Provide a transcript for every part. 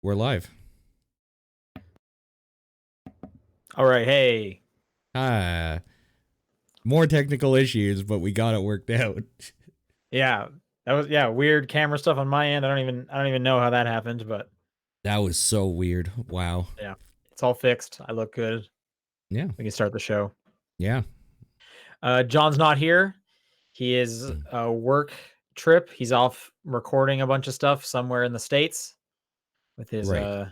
We're live. All right, hey. Ah, more technical issues, but we got it worked out. Yeah. That was weird camera stuff on my end. I don't even know how that happened, but That was so weird. Wow. yeah. It's all fixed. I look good. Yeah. We can start the show. Yeah. John's not here. He is a work trip. He's off recording a bunch of stuff somewhere in the States with his Right.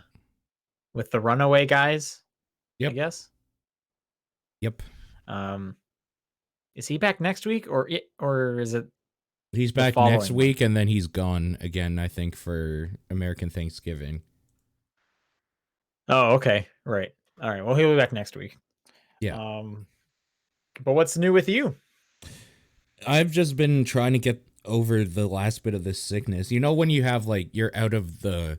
with the Runaway guys, I Yep. guess. Yep. Um is he back next week or is it He's the back next following one? week and then he's gone again, I think, for American Thanksgiving. Oh, okay. Right. All right. Well, he'll be back next week. Yeah. Um but what's new with you? I've just been trying to get over the last bit of this sickness. You know, when you have like, you're out of the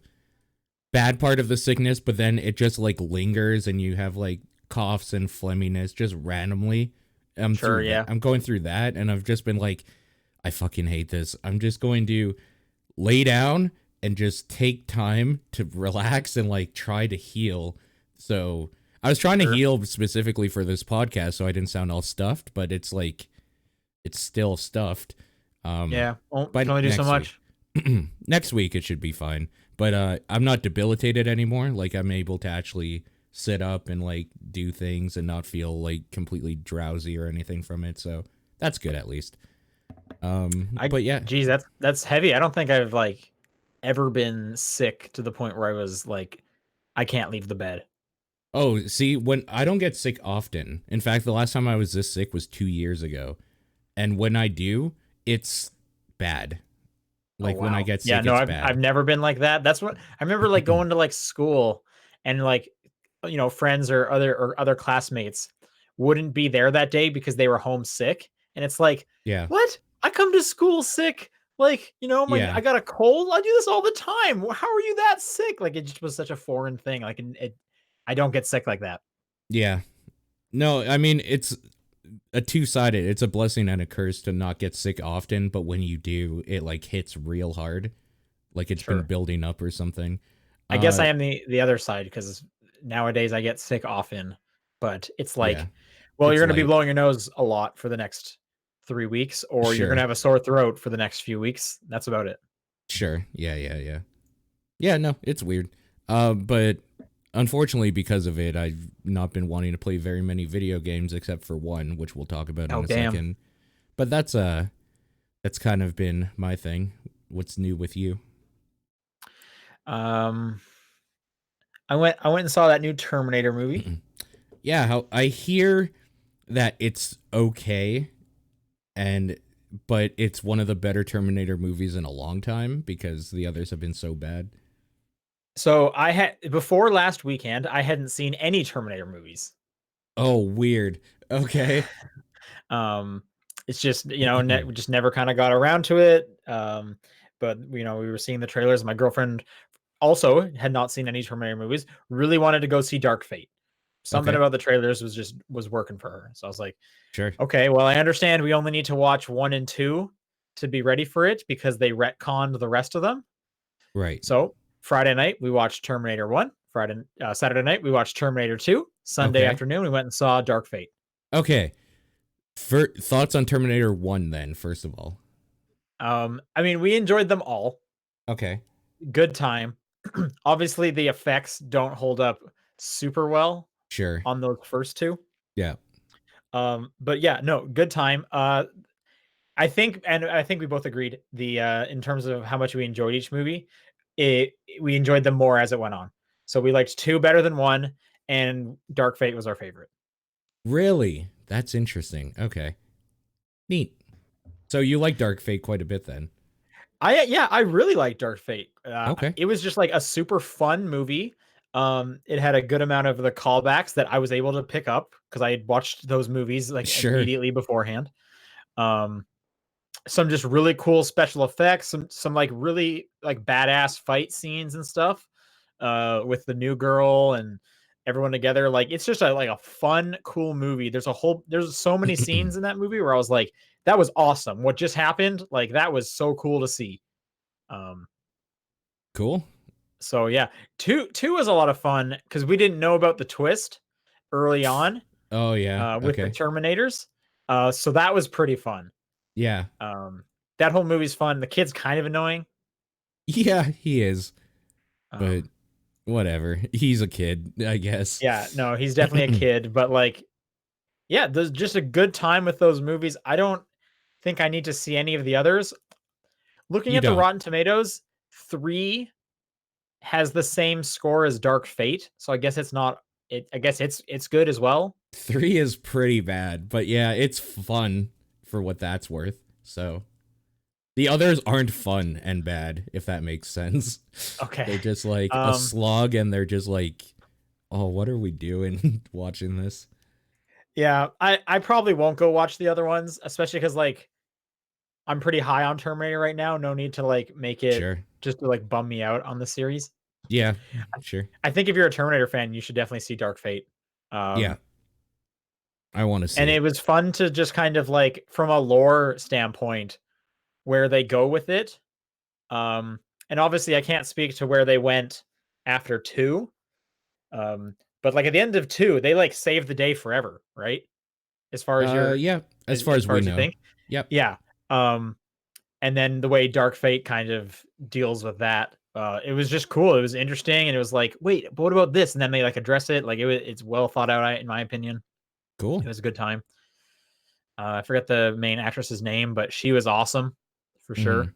bad part of the sickness, but then it just like lingers and you have like coughs and phlegminess just randomly. I'm Sure, through that. yeah. I'm going through that, and I've just been like, I fucking hate this. I'm just going to lay down and just take time to relax and like try to heal. So I was trying to Sure. heal specifically for this podcast so I didn't sound all stuffed, but it's like it's still stuffed. Yeah, well, can But only do so next week. much. Next week it should be fine. But I'm not debilitated anymore. Like I'm able to actually sit up and like do things and not feel like completely drowsy or anything from it. So that's good at least. I But yeah. geez, that's heavy. I don't think I've like ever been sick to the point where I was like, I can't leave the bed. Oh, see, when I don't get sick often. In fact, the last time I was this sick was 2 years ago. And when I do, it's bad. Oh Like when I wow. get Yeah, sick, no, it's I've bad. never been like that. That's what I remember like going to like school and like friends or other classmates wouldn't be there that day because they were homesick. And it's like, Yeah. what? I come to school sick. Like, I Yeah. got a cold. I do this all the time. How are you that sick? Like it just was such a foreign thing. Like I don't get sick like that. Yeah. No, I mean, it's a two-sided. It's a blessing and a curse to not get sick often, but when you do, it like hits real hard. Like it's been Sure. building up or something. I guess Uh I am the other side because nowadays I get sick often, but it's yeah. like, well, you're It's gonna be light. blowing your nose a lot for the next 3 weeks, or you're gonna Sure. have a sore throat for the next few weeks. That's about it. Sure. Yeah, yeah, yeah. Yeah, no, it's weird. But unfortunately because of it, I've not been wanting to play very many video games except for one, which we'll talk about Oh in a damn. second. But that's kind of been my thing. What's new with you? Um, I went and saw that new Terminator movie. Yeah, how I hear that it's okay and but it's one of the better Terminator movies in a long time because the others have been so bad. So I had before last weekend, I hadn't seen any Terminator movies. Oh, weird. Okay. Um, it's just we just never kind of got around to it. But we were seeing the trailers. My girlfriend also had not seen any Terminator movies. Really wanted to go see Dark Fate. Something Okay. about the trailers was working for her. So I was like, Sure. okay, well, I understand we only need to watch 1 and 2 to be ready for it because they retconned the rest of them. Right. So Friday night we watched Terminator 1. Saturday night we watched Terminator 2. Sunday Okay. afternoon we went and saw Dark Fate. Okay. For thoughts on Terminator 1 then, first of all. I mean, we enjoyed them all. Okay. Good time. Obviously, the effects don't hold up super well Sure. on those first two. Yeah. But yeah, no, good time. I think we both agreed in terms of how much we enjoyed each movie, we enjoyed them more as it went on. So we liked 2 better than 1, and Dark Fate was our favorite. Really? That's interesting. Okay. Neat. So you like Dark Fate quite a bit then. I really liked Dark Fate. Okay. It was just like a super fun movie. It had a good amount of the callbacks that I was able to pick up because I had watched those movies like Sure. immediately beforehand. Um, some just really cool special effects, some like really like badass fight scenes and stuff. With the new girl and everyone together, like it's just like a fun, cool movie. There's so many scenes in that movie where I was like, that was awesome. What just happened? Like that was so cool to see. Um, Cool. So yeah, two was a lot of fun because we didn't know about the twist early on Oh yeah. with the Okay. Terminators. So that was pretty fun. Yeah. Um, that whole movie's fun. The kid's kind of annoying. Yeah, he is. But Um, whatever. He's a kid, I guess. yeah, no, he's definitely a kid, but like, yeah, there's just a good time with those movies. I don't think I need to see any of the others. Looking You at the don't. Rotten Tomatoes, 3 has the same score as Dark Fate, so I guess it's not. I guess it's good as well. 3 is pretty bad, but yeah, it's fun for what that's worth. So the others aren't fun and bad, if that makes sense. Okay. They're just like a Um, slog, and they're just like, oh, what are we doing watching this? yeah, I probably won't go watch the other ones, especially because like I'm pretty high on Terminator right now. No need to like make it Sure. just to like bum me out on the series. Yeah, I, sure. I think if you're a Terminator fan, you should definitely see Dark Fate. Yeah, Um, I want to see and it it. was fun to just kind of like from a lore standpoint where they go with it. Um, and obviously I can't speak to where they went after 2. But like at the end of 2, they like save the day forever, right? As far as your Yeah, as far as as far we as you know. think. Yep. Yeah. Um, and then the way Dark Fate kind of deals with that, it was just cool. It was interesting, and it was like, wait, but what about this? And then they like address it. Like it's well thought out, in my opinion. Cool. It was a good time. I forget the main actress's name, but she was awesome for Hmm. sure.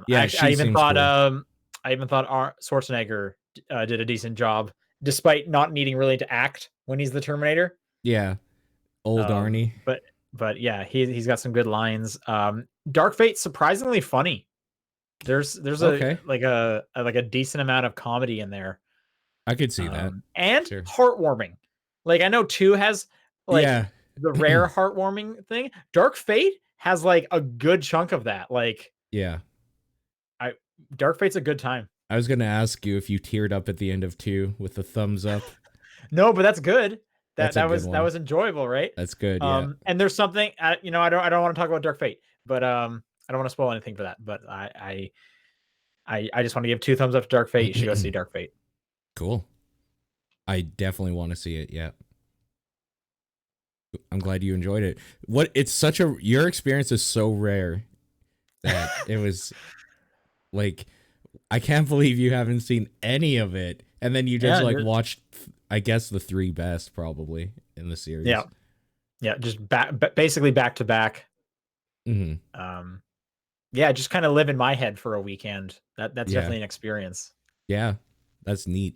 Yeah, she seems cool. I even thought Schwarzenegger did a decent job, despite not needing really to act when he's the Terminator. Yeah, old Um, Arnie. but yeah, he's got some good lines. Dark Fate surprisingly funny. There's a Okay, like a decent amount of comedy in there, I could see that. and Sure. heartwarming. Like I know 2 has like Yeah. the rare heartwarming thing. Dark Fate has like a good chunk of that. Like Yeah. I Dark Fate's a good time. I was gonna ask you if you teared up at the end of 2 with the thumbs up. No, but that's good. That's a good That one. was enjoyable, right? That's good. Yeah. And there's something I don't want to talk about Dark Fate, but I don't want to spoil anything for that. But I just want to give 2 thumbs up to Dark Fate. You should go see Dark Fate. Cool. I definitely want to see it. Yeah. I'm glad you enjoyed it. What it's such a your experience is so rare that it was like I can't believe you haven't seen any of it, and then you just Yeah, like watched I guess the 3 best probably in the yeah, series. yeah. Just basically back to back. Hmm. Um, yeah, just kind of live in my head for a weekend. That's Yeah. definitely an experience. Yeah. That's neat.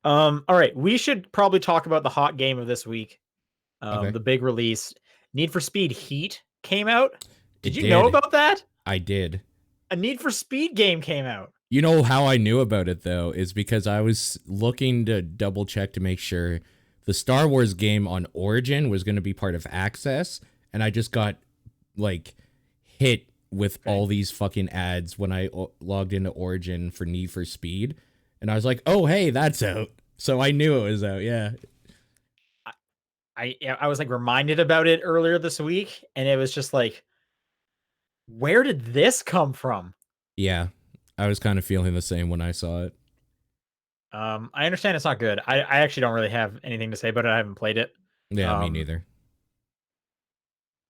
All right, we should probably talk about the hot game of this week. Okay. The big release, Need for Speed Heat came out. Did It you know did. about that? I did. A Need for Speed game came out. You know how I knew about it though is because I was looking to double check to make sure the Star Wars game on Origin was going to be part of Access, and I just got like hit with Okay. all these fucking ads when I logged into Origin for Need for Speed, and I was like, "Oh, hey, that's out." So I knew it was out. Yeah. I was like reminded about it earlier this week, and it was just like, where did this come from? Yeah. I was kind of feeling the same when I saw it. I understand it's not good. I actually don't really have anything to say about it. I haven't played it. Yeah, me Um, neither.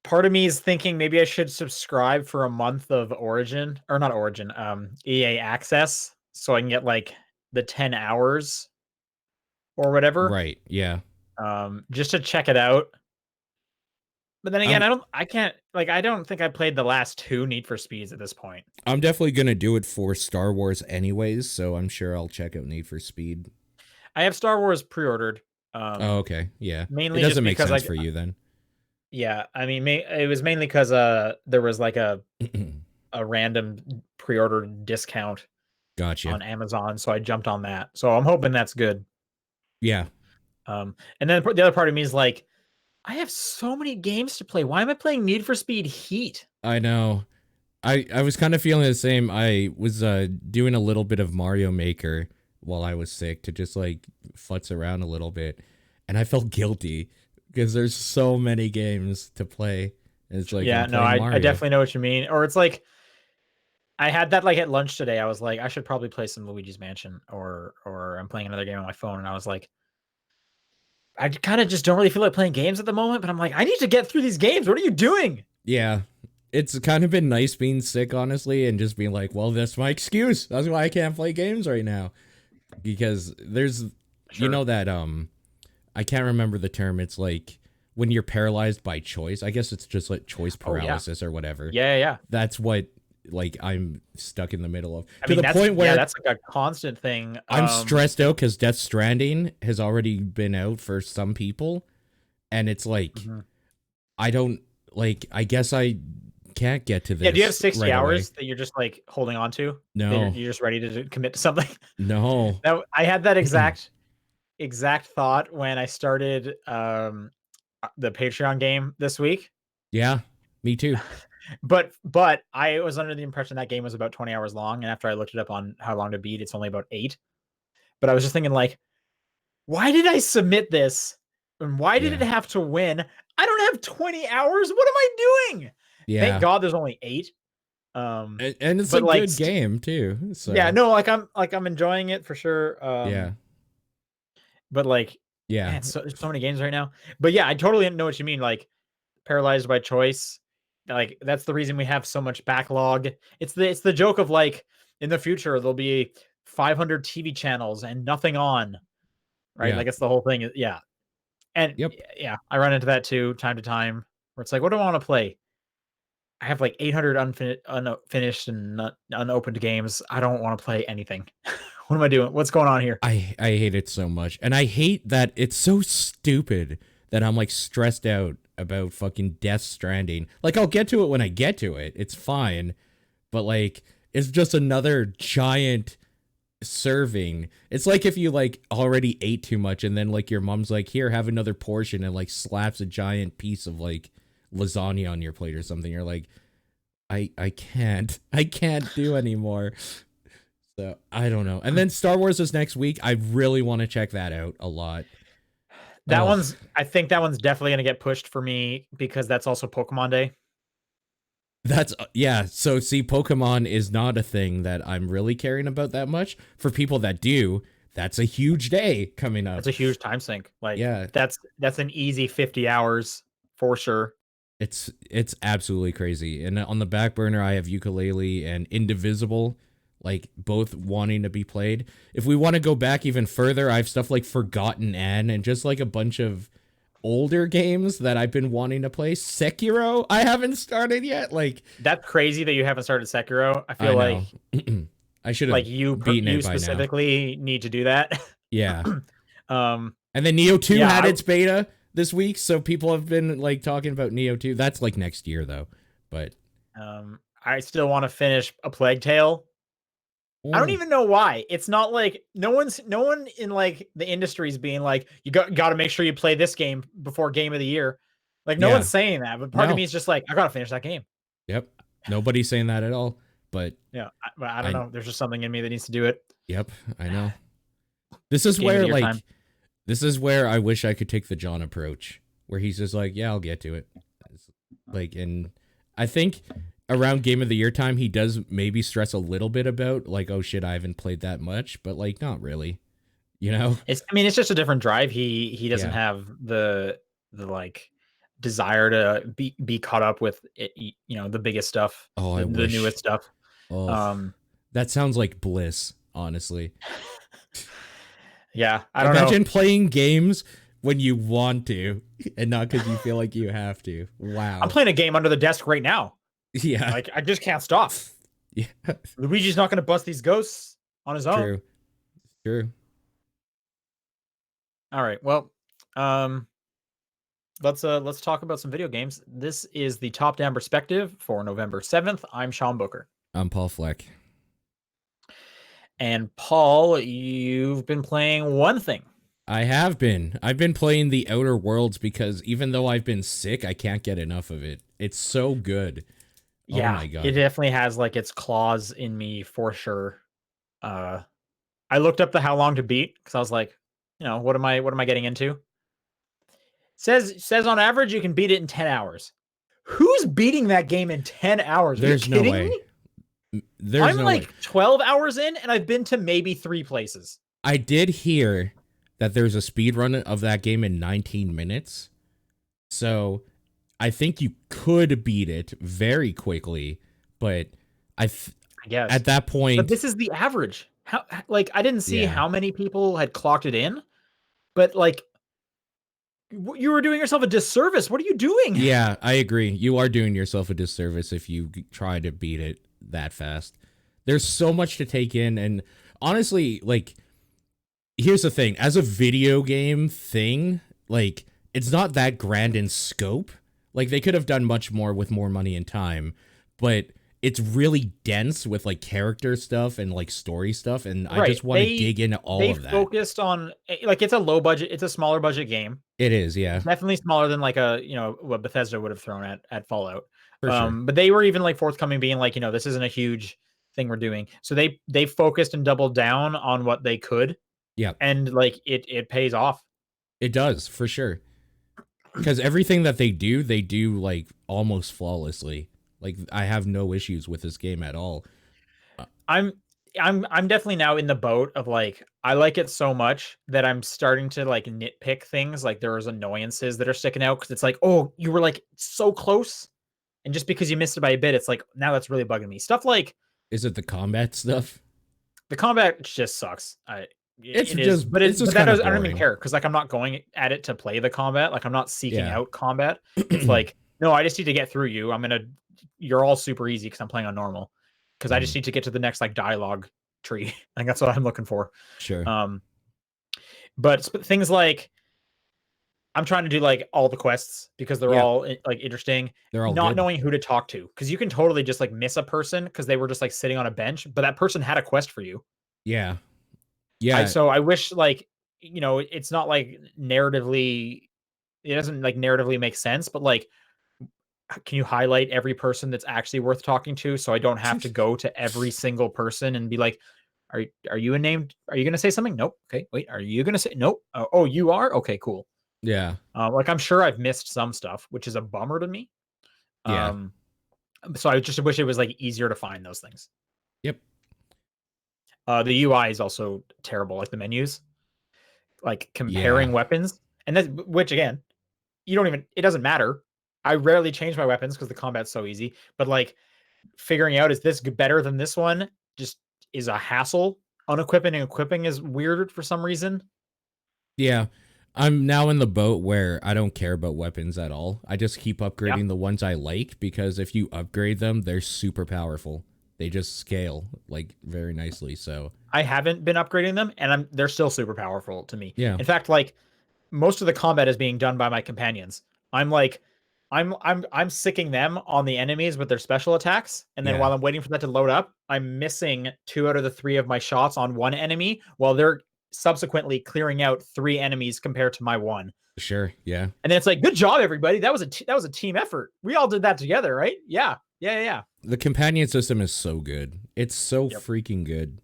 part of me is thinking maybe I should subscribe for a month of Origin or not Origin, EA Access, so I can get like the 10 hours or whatever, Right. Yeah. just to check it out. But then again, I'm I don't think I played the last 2 Need for Speeds at this point. I'm definitely going to do it for Star Wars anyways, so I'm sure I'll check out Need for Speed. I have Star Wars pre-ordered, Oh, okay. Yeah. It mainly just doesn't make because sense for you then. yeah, I mean, it was mainly because there was like a random pre-order discount Gotcha. on Amazon, so I jumped on that. So I'm hoping that's good. Yeah, And then the other part of me is like, I have so many games to play. Why am I playing Need for Speed Heat? I know. I was kind of feeling the same. I was doing a little bit of Mario Maker while I was sick to just like futz around a little bit, and I felt guilty because there's so many games to play. It's like Yeah, I'm no, playing I Mario. definitely know what you mean. Or it's like I had that like at lunch today. I was like, I should probably play some Luigi's Mansion, or I'm playing another game on my phone, and I was like, I kind of just don't really feel like playing games at the moment. But I'm like, I need to get through these games. What are you doing? Yeah. It's kind of been nice being sick, honestly, and just being like, well, that's my excuse. That's why I can't play games right now. Because there's, you Sure. know, that, I can't remember the term. It's like when you're paralyzed by choice. I guess it's just like choice Oh yeah, paralysis or whatever. yeah, yeah, yeah. That's what, like, I'm stuck in the middle of. I To mean, the that's point yeah, where that's like a constant thing. I'm stressed out because Death Stranding has already been out for some people. And it's like, Mhm. I don't, like, I guess I can't get to Yeah. Do you have this 60 right away. hours that you're just like holding on to? That No, you're just ready to commit to something? no. That I had that exact thought when I started the Patreon game this week. Yeah, me too. But I was under the impression that game was about 20 hours long, and after I looked it up on how long to beat, it's only about 8. But I was just thinking like, why did I submit this? And why did it Yeah, have to win? I don't have 20 hours. What am I doing? Thank yeah. God there's only 8. And it's a But like good game too. yeah, So no, I'm enjoying it for sure. yeah, But like, yeah, man, there's so many games right now. But yeah, I totally know what you mean. Like paralyzed by choice. Like that's the reason we have so much backlog. It's the joke of like in the future there'll be 500 TV channels and nothing on, right? yeah. Like it's the whole thing. Yeah. And Yep. yeah, I run into that too time to time where it's like, what do I want to play? I have like 800 unfinished and unopened games. I don't want to play anything. What am I doing? What's going on here? I hate it so much, and I hate that it's so stupid that I'm like stressed out about fucking Death Stranding. Like I'll get to it when I get to it. It's fine, but like it's just another giant serving. It's like if you like already ate too much and then like your mom's like, "Here, have another portion," and like slaps a giant piece of like lasagna on your plate or something. You're like, I can't. I can't do anymore. So, I don't know. And then Star Wars is next week. I really want to check that out a lot. Oh, I think that one's definitely going to get pushed for me because that's also Pokemon Day. that's yeah. So see, Pokemon is not a thing that I'm really caring about that much. For people that do, that's a huge day coming up. That's a huge time sink. Like Yeah, that's an easy 50 hours for sure. it's absolutely crazy. And on the back burner, I have Ukulele and Indivisible, like both wanting to be played. If we want to go back even further, I have stuff like Forgotten Anne and just like a bunch of older games that I've been wanting to play. Sekiro, I haven't started yet. Like, That's crazy that you haven't started Sekiro. I I feel know. I should have like beaten you it by now. specifically need to do that. Yeah. um And then Neo 2 yeah, had its beta this week, so people have been like talking about Neo 2. That's like next year though. But I still want to finish A Plague Tale. I don't mm, even know why. It's not like no one in like the industry is being like, you got to make sure you play this game before game of the year. Like no one's yeah. saying that, but part of No. me is just like, I gotta finish that game. Yep. Nobody's saying that at all. But Yeah, but I don't I know. There's just something in me that needs to do it. yep, I know. This is Game of where the year time. like this is where I wish I could take the John approach, where he's just like, yeah, I'll get to it. Like, and I think around Game of the Year time, he does maybe stress a little bit about like, oh shit, I haven't played that much, but like, not really, you know? I mean, it's just a different drive. He doesn't Yeah. have the like desire to be caught up with it, the biggest stuff, Oh, I the wish. newest stuff. Oh, Um, that sounds like bliss, honestly. yeah, I don't know. Imagine playing games when you want to and not because you feel like you have to. I'm Wow. playing a game under the desk right now. Yeah. Like I just can't stop. Yeah. Luigi's not going to bust these ghosts on his own. True. True. All right. Well, um, let's talk about some video games. This is the top down perspective for November 7th. I'm Sean Booker. I'm Paul Fleck. And Paul, you've been playing one thing. I have been. I've been playing The Outer Worlds because even though I've been sick, I can't get enough of it. It's so good. Oh Yeah, my it god. definitely has like its claws in me for sure. Uh I looked up the how long to beat because I was like, what am I getting into? Says on average you can beat it in 10 hours. Who's beating that game in 10 hours? Are you There's no kidding way. me? There's I'm no way. like 12 hours in, and I've been to maybe 3 places. I did hear that there's a speed run of that game in 19 minutes. So I think you could beat it very quickly, but I th- I guess. at that But point, this is the average. How like I didn't see yeah. how many people had clocked it in, but like you were doing yourself a disservice. What are you doing? Yeah, I agree. You are doing yourself a disservice if you try to beat it that fast. There's so much to take in, and honestly, like, here's the thing: as a video game thing, like, it's not that grand in scope. Like, they could have done much more with more money and time, but it's really dense with like character stuff and like story stuff, and I Right. just want to dig into all They of that. focused on like it's a low budget, it's a smaller budget game. It is, yeah, Definitely smaller than like a, what Bethesda would have thrown at Fallout. for sure. But they were even like forthcoming being like, this isn't a huge thing we're doing. So they focused and doubled down on what they could, Yeah, and like it pays off. it does for sure. Because everything that they do like almost flawlessly. Like I have no issues with this game at all. Uh, I'm I'm definitely now in the boat of like I like it so much that I'm starting to like nitpick things. Like there's annoyances that are sticking out because it's like, oh, you were like so close, and just because you missed it by a bit, it's like now that's really bugging me. Stuff like is it the combat stuff? the combat just sucks. It's It is, just but it's just that kind of I don't even boring. care because like I'm not going at it to play the combat. Like I'm not seeking Yeah. out combat. It's like no, I just need to get through you. You're all super easy because I'm playing on normal. Because I just Mhm. need to get to the next like dialogue tree. I think that's what I'm looking for. Sure. Um, but things like I'm trying to do like all the quests because they're Yeah, all like interesting. they're all Not good. knowing who to talk to because you can totally just like miss a person because they were just like sitting on a bench, but that person had a quest for you. Yeah. Yeah. I wish like it's not like narratively it doesn't like narratively make sense, but like can you highlight every person that's actually worth talking to so I don't have to go to every single person and be like, are you a named? Are you gonna say something? Nope. Okay, wait. Are you gonna say nope? Oh, you are. Okay, cool. Yeah. Like I'm sure I've missed some stuff, which is a bummer to me. Yeah. Um, so I just wish it was like easier to find those things. Yep. The UI is also terrible, like the menus, like Yeah. comparing weapons, and that's which again, you don't even. It doesn't matter. I rarely change my weapons because the combat's so easy. But like figuring out is this better than this one just is a hassle. Unequipping and equipping is weird for some reason. Yeah. I'm now in the boat where I don't care about weapons at all. I just keep Yeah. upgrading the ones I like because if you upgrade them, they're super powerful. They just scale like very nicely. So, I haven't been upgrading them, and they're still super powerful to me. yeah, In fact, like most of the combat is being done by my companions. I'm like, I'm sicking them on the enemies with their special attacks, and then yeah, while I'm waiting for that to load up, I'm missing 2 out of the 3 of my shots on one enemy, while they're subsequently clearing out 3 enemies compared to my one. sure, yeah. And then it's like, good job, everybody. That was a team effort. We all did that together, right? Yeah, yeah. The companion system is so good. It's so Yep. freaking good.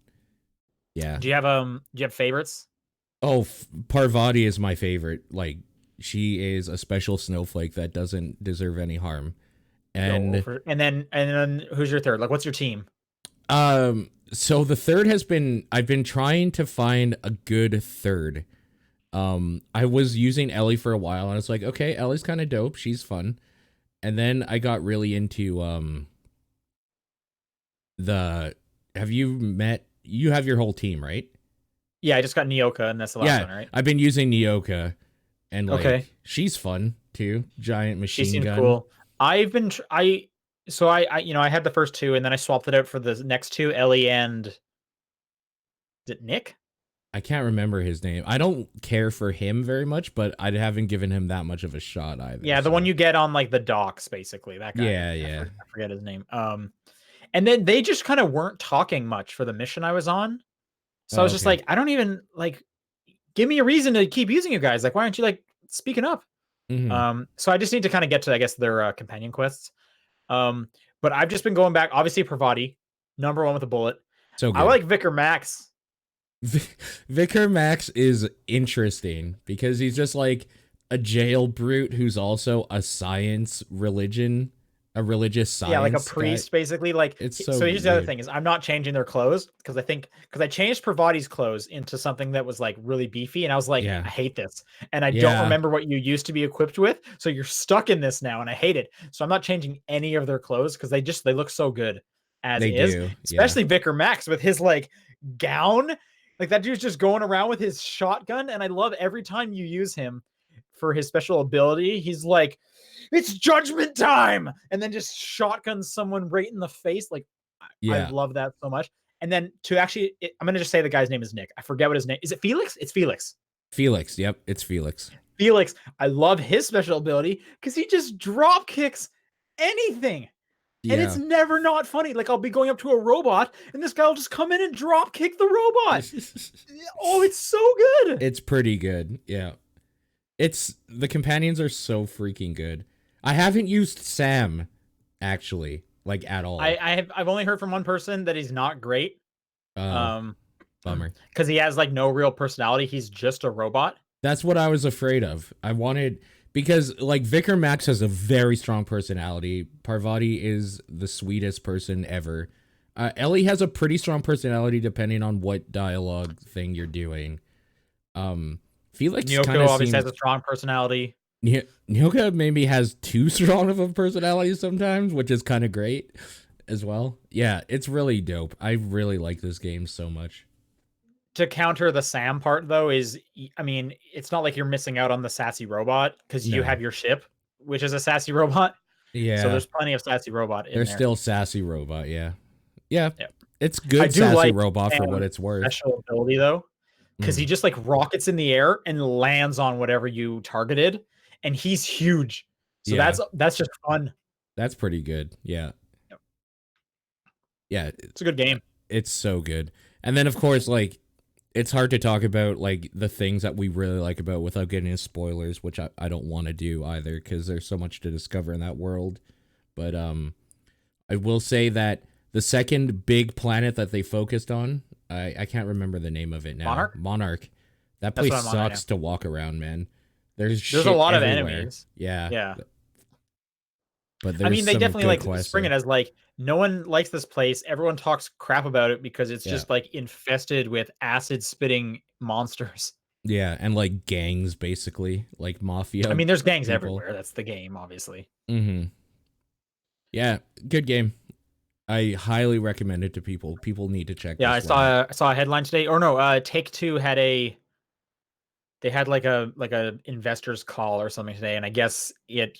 Yeah. Do you have favorites? Oh, Parvati is my favorite. Like she is a special snowflake that doesn't deserve any harm. And And then who's your third? Like, what's your team? so the third has been I've been trying to find a good third. I was using Ellie for a while and I was like, okay, Ellie's kind of dope. She's fun. And then I got really into the have you have your whole team, right? Yeah, I just got Nyoka, and that's the last Yeah, one, right? I've been using Nyoka and Okay, like she's fun too. Giant she machine seems gun. cool. I've been I had the first two, and then I swapped it out for the next two, Ellie and is it Nick? I can't remember his name. I don't care for him very much, but I haven't given him that much of a shot either. Yeah, the one So you get on like the docks, basically. That guy. yeah, yeah, I forget his name. And then they just kind of weren't talking much for the mission I was on. So I oh, was just okay. like, I don't even like give me a reason to keep using you guys. Like, why aren't you like speaking up? Hmm. So I just need to kind of get to, I guess, their companion quests. Um, but I've just been going back. Obviously, Pravati, number one with a bullet. So I good. like Vicar Max. Vicar Max is interesting because he's just like a jail brute who's also a science religion. a religious Yeah, like a science guy. priest, basically. Like, It's so so here's the other weird. thing: is I'm not changing their clothes because I changed Pravati's clothes into something that was like really beefy, and I was like, Yeah. I hate this, and I don't Yeah, remember what you used to be equipped with, so you're stuck in this now, and I hate it. So I'm not changing any of their clothes because they look so good as they is, do. Yeah. especially Vicar Max with his like gown. Like that dude's just going around with his shotgun, and I love every time you use him for his special ability. He's like, it's judgment time, and then just shotguns someone right in the face. Like, I Yeah. love that so much. And then to actually, I'm gonna just say the guy's name is Nick. I forget what his name is. It Felix? It's Felix. Felix. Yep, it's Felix. Felix. I love his special ability because he just drop kicks anything. And it's Yeah. never not funny. Like I'll be going up to a robot, and this guy will just come in and drop kick the robot. Oh, it's so good. It's pretty good. Yeah. It's the companions are so freaking good. I haven't used Sam actually, like at all. I've only heard from one person that he's not great. Oh, Um, bummer. because he has like no real personality. He's just a robot. That's what I was afraid of. I wanted because like Vicar Max has a very strong personality. Parvati is the sweetest person ever. Ellie has a pretty strong personality depending on what dialogue thing you're doing. Felix kind Nyoko of obviously has seems a strong personality. Nyoka maybe has too strong of a personality sometimes, which is kind of great as well. Yeah, it's really dope. I really like this game so much. To counter the Sam part, though, is I mean, it's not like you're missing out on the sassy robot because you No. have your ship, which is a sassy robot. So Yeah, there's plenty of sassy robot in there's there. still sassy robot, yeah. Yeah, Yeah. it's I good do sassy like robot for what Sam's it's worth. special ability though, because he Mm, just like rockets in the air and lands on whatever you targeted, and he's huge. So yeah, that's just fun. that's pretty good. Yeah. Yep. Yeah, It's a good game. it's so good. And then of course like it's hard to talk about like the things that we really like about without getting into spoilers, which I don't want to do either because there's so much to discover in that world. But I will say that the second big planet that they focused on, I can't remember the name of it now. Monarch? Monarch. That That's place what I'm on right now. sucks to walk around, man. There's There's a shit lot of everywhere. enemies. Yeah, Yeah. but I there's mean, they some definitely good like quests spring though. it as like no one likes this place. Everyone talks crap about it because it's Yeah, just like infested with acid spitting monsters. yeah, and like gangs basically, like I mafia mean, there's gangs people. everywhere. That's the game, obviously. Mm-hmm. Yeah, good game. I highly recommend it to people. People need to check Yeah, this one out. I saw a headline today. Or no, Take Two had a they had like a investors call or something today, and I guess it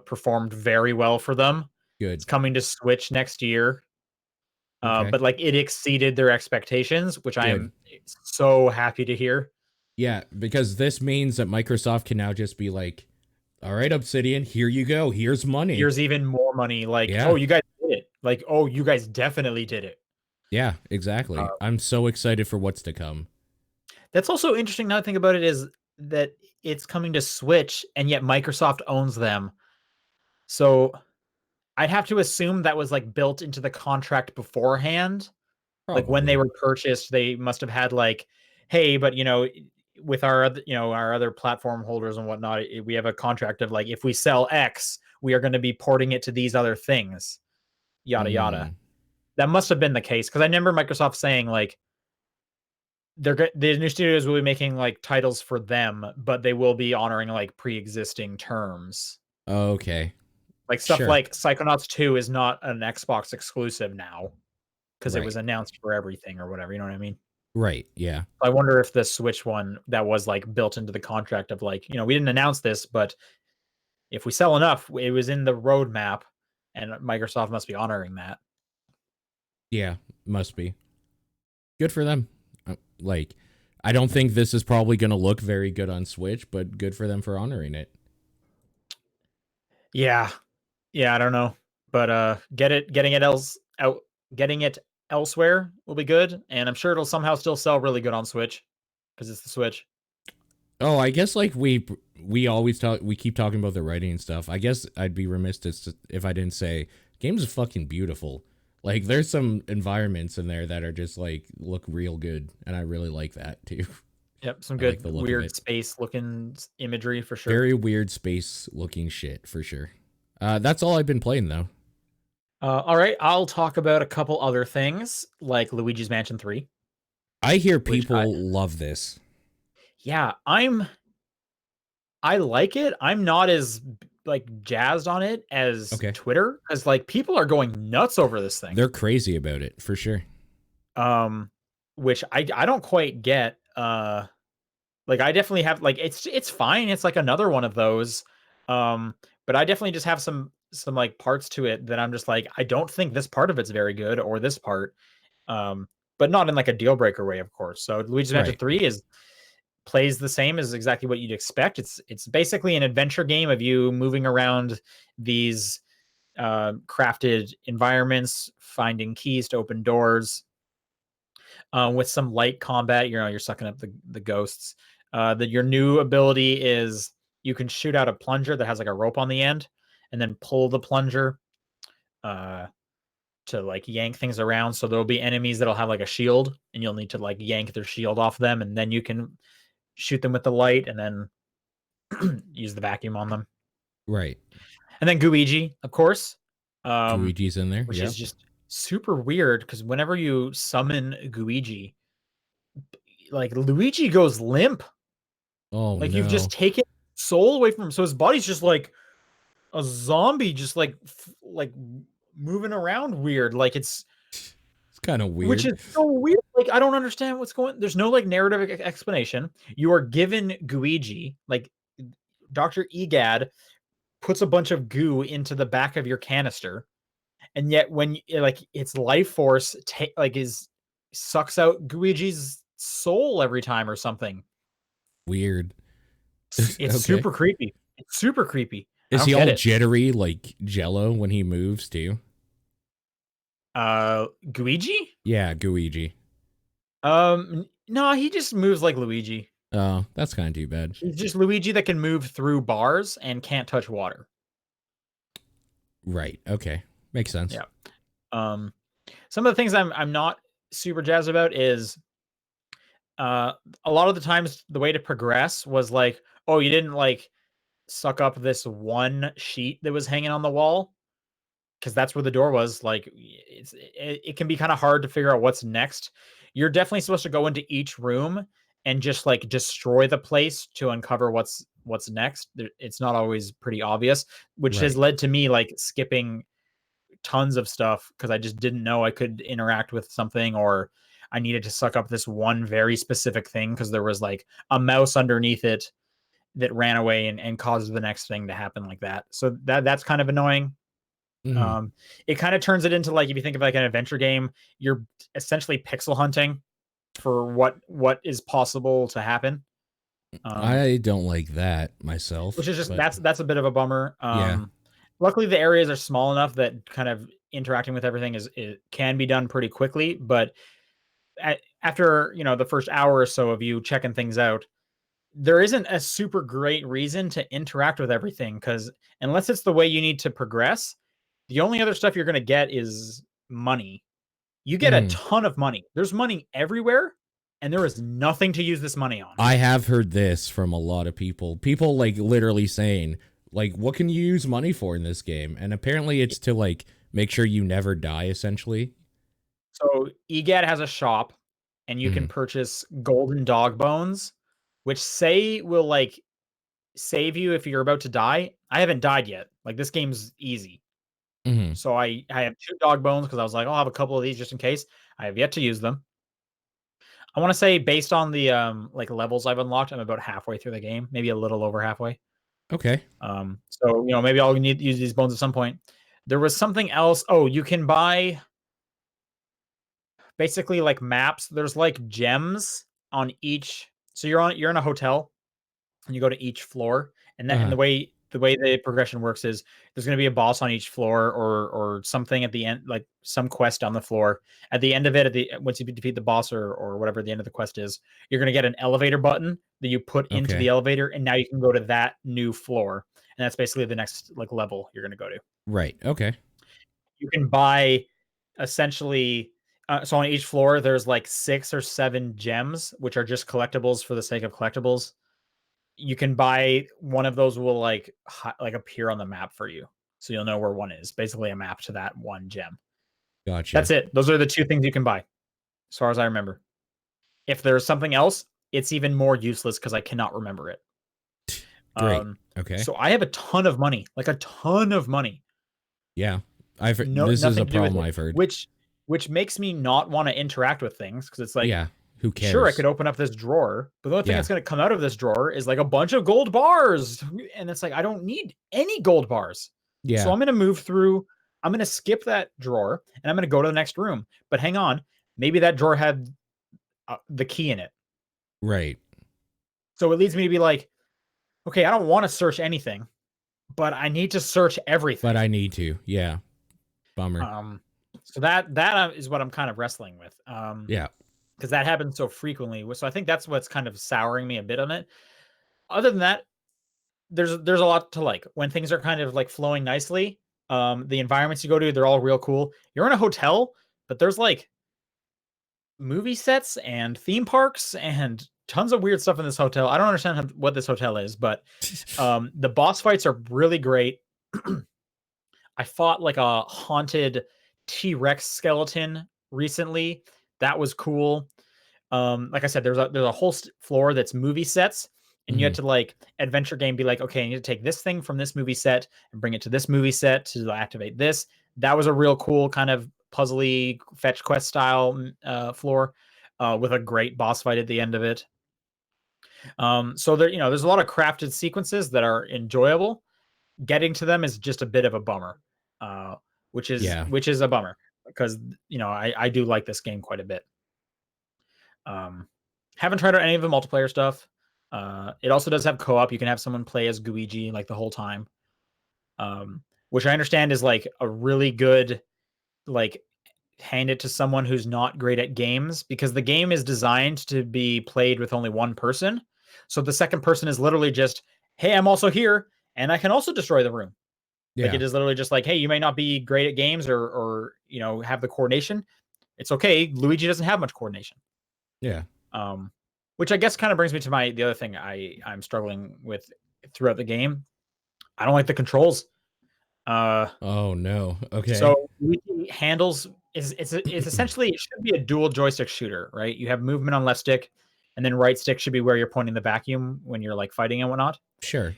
performed very well for them. It's Good. coming to Switch next year. Okay. But like it exceeded their expectations, which I Good. am so happy to hear. Yeah, because this means that Microsoft can now just be like, all right, Obsidian, here you go. Here's money. Here's even more money. Like, oh, Yeah. you guys did it. Like, oh, you guys definitely did it. Yeah, exactly. I'm so excited for what's to come. That's also interesting now to think about it is that it's coming to Switch and yet Microsoft owns them. So I'd have to assume that was like built into the contract beforehand. Like when they Probably. were purchased, they must have had like, hey, but with our our other platform holders and whatnot, we have a contract of like if we sell X, we are going to be porting it to these other things, yada yada. Mm, That must have been the case because I remember Microsoft saying like the new studios will be making like titles for them, but they will be honoring like pre-existing terms. okay. Like stuff Sure. like Psychonauts 2 is not an Xbox exclusive now because it Right. was announced for everything or whatever. You know what I mean? Right. Yeah. I wonder if the Switch one that was like built into the contract of like, we didn't announce this, but if we sell enough, it was in the roadmap, and Microsoft must be honoring that. Yeah. Must be. Good for them. Like, I don't think this is probably going to look very good on Switch, but good for them for honoring it. Yeah, yeah, I don't know, but getting it elsewhere will be good, and I'm sure it'll somehow still sell really good on Switch because it's the Switch. Oh, I guess like we keep talking about the writing and stuff. I guess I'd be remiss if I didn't say games are fucking beautiful. Like there's some environments in there that are just like look real good, and I really like that too. Yep, some I like good the look of weird it. space looking imagery for sure. Very weird space looking shit for sure. That's all I've been playing though. All right, I'll talk about a couple other things like Luigi's Mansion 3, I hear which people love this. yeah, I like it. I'm not as like jazzed on it as Okay. Twitter, because like people are going nuts over this thing. They're crazy about it for sure. Um, which I don't quite get. Like I definitely have like it's fine. It's like another one of those. Um, but I definitely just have some like parts to it that I'm just like I don't think this part of it's very good or this part. Um, but not in like a deal breaker way, of course. So Luigi's Mansion Right. 3 is plays the same as exactly what you'd expect. It's basically an adventure game of you moving around these crafted environments, finding keys to open doors, with some light combat. You're sucking up the ghosts. Your new ability is you can shoot out a plunger that has like a rope on the end, and then pull the plunger uh, to like yank things around. So there'll be enemies that'll have like a shield, and you'll need to like yank their shield off them, and then you can shoot them with the light, and then use the vacuum on them. Right. And then Guigi, of course, um, Luigi's in there. which is Yep. just super weird because whenever you summon Guigi, like Luigi goes limp. Oh Like you've just no. taken soul away from him. So his body's just like a zombie, just like like moving around weird. Like It's kind of which weird. is so weird. Like I don't understand what's going. There's no like narrative explanation. You are given Guigi, like Dr. Egad puts a bunch of goo into the back of your canister, and yet when like its life force like is sucks out Guigi's soul every time or something. Weird. It's Okay. super creepy. It's super creepy. I Is don't he get all it. jittery like Jello when he moves too? Guigi? Yeah, Guigi. No, he just moves like Luigi. Oh, that's kind of too bad. He's just Luigi that can move through bars and can't touch water. Right. Okay. Makes sense. Yeah. Um, some of the things I'm not super jazzed about is uh a lot of the times the way to progress was like, oh, you didn't like suck up this one sheet that was hanging on the wall because that's where the door was. Like it can be kind of hard to figure out what's next. You're definitely supposed to go into each room and just like destroy the place to uncover what's next. It's not always pretty obvious, which has Right. led to me like skipping tons of stuff because I just didn't know I could interact with something, or I needed to suck up this one very specific thing because there was like a mouse underneath it that ran away and caused the next thing to happen like that. So that's kind of annoying. Hmm. Um, it kind of turns it into like if you think of like an adventure game, you're essentially pixel hunting for what is possible to happen. Um, I don't like that myself, which is just but that's a bit of a bummer. yeah. Luckily the areas are small enough that kind of interacting with everything is it can be done pretty quickly, but after the first hour or so of you checking things out, there isn't a super great reason to interact with everything because unless it's the way you need to progress, the only other stuff you're going to get is money. You get a Hmm. ton of money. There's money everywhere, and there is nothing to use this money on. I have heard this from a lot of people. People like literally saying, like, what can you use money for in this game? And apparently it's to like make sure you never die, essentially. So EGAD has a shop, and you can Hmm. purchase golden dog bones, which say will like save you if you're about to die. I haven't died yet. Like this game's easy. Hmm. So I have 2 dog bones because I was like, I'll have a couple of these just in case. I have yet to use them. I want to say based on the like levels I've unlocked, I'm about halfway through the game, maybe a little over halfway. Okay. So maybe I'll need to use these bones at some point. There was something else. Oh, you can buy basically like maps. There's like gems on each. So you're in a hotel and you go to each floor, and Uh-huh. the way the progression works is there's going to be a boss on each floor or something at the end, like some quest on the floor. At the end of it, once you defeat the boss or whatever the end of the quest is, you're going to get an elevator button that you put into the Okay. elevator, and now you can go to that new floor, and that's basically the next like level you're going to go to. Right. Okay. You can buy essentially. So on each floor, there's like 6 or 7 gems, which are just collectibles for the sake of collectibles. You can buy one of those will like appear on the map for you. so you'll know where one is. Basically, a map to that one gem. Gotcha. That's it. Those are the two things you can buy, as far as I remember. If there's something else, it's even more useless because I cannot remember it. Great. Okay. So I have a ton of money, like a ton of money. Yeah. No, This is a nothing to do with problem it, I've heard. which makes me not want to interact with things because it's like, Yeah. Who sure, I cares? could open up this drawer, but the only thing Yeah. that's going to come out of this drawer is like a bunch of gold bars, and it's like I don't need any gold bars. So Yeah. I'm going to move through. I'm going to skip that drawer, and I'm going to go to the next room. But hang on, maybe that drawer had the key in it. Right. So it leads me to be like, okay, I don't want to search anything, but I need to search everything. But I need to. Yeah. Bummer. So that is what I'm kind of wrestling with. Yeah. Because that happens so frequently. So I think that's what's kind of souring me a bit on it. Other than that, there's a lot to like when things are kind of like flowing nicely. The environments you go to, they're all real cool. You're in a hotel, but there's like movie sets and theme parks and tons of weird stuff in this hotel. I don't understand what this hotel is, but the boss fights are really great. I fought like a haunted T-Rex skeleton recently. That was cool. Like I said, there's a whole floor that's movie sets, and you had to like adventure game be like, okay, I need to take this thing from this movie set and bring it to this movie set to activate this. That was a real cool kind of puzzly fetch quest style floor with a great boss fight at the end of it. So there, there's a lot of crafted sequences that are enjoyable. Getting to them is just a bit of a bummer, uh, which Yeah. is a bummer because I do like this game quite a bit. Haven't tried out any of the multiplayer stuff. It also does have co-op. You can have someone play as Luigi like the whole time, which I understand is like a really good like hand it to someone who's not great at games because the game is designed to be played with only one person. So the second person is literally just, hey, I'm also here and I can also destroy the room. Like Yeah. it is literally just like, hey, you may not be great at games or have the coordination. It's okay. Luigi doesn't have much coordination. Yeah. Which I guess kind of brings me to the other thing I'm struggling with throughout the game. I don't like the controls. Oh no. Okay. So Luigi handles it's essentially it should be a dual joystick shooter, right? You have movement on left stick, and then right stick should be where you're pointing the vacuum when you're like fighting and whatnot. Sure.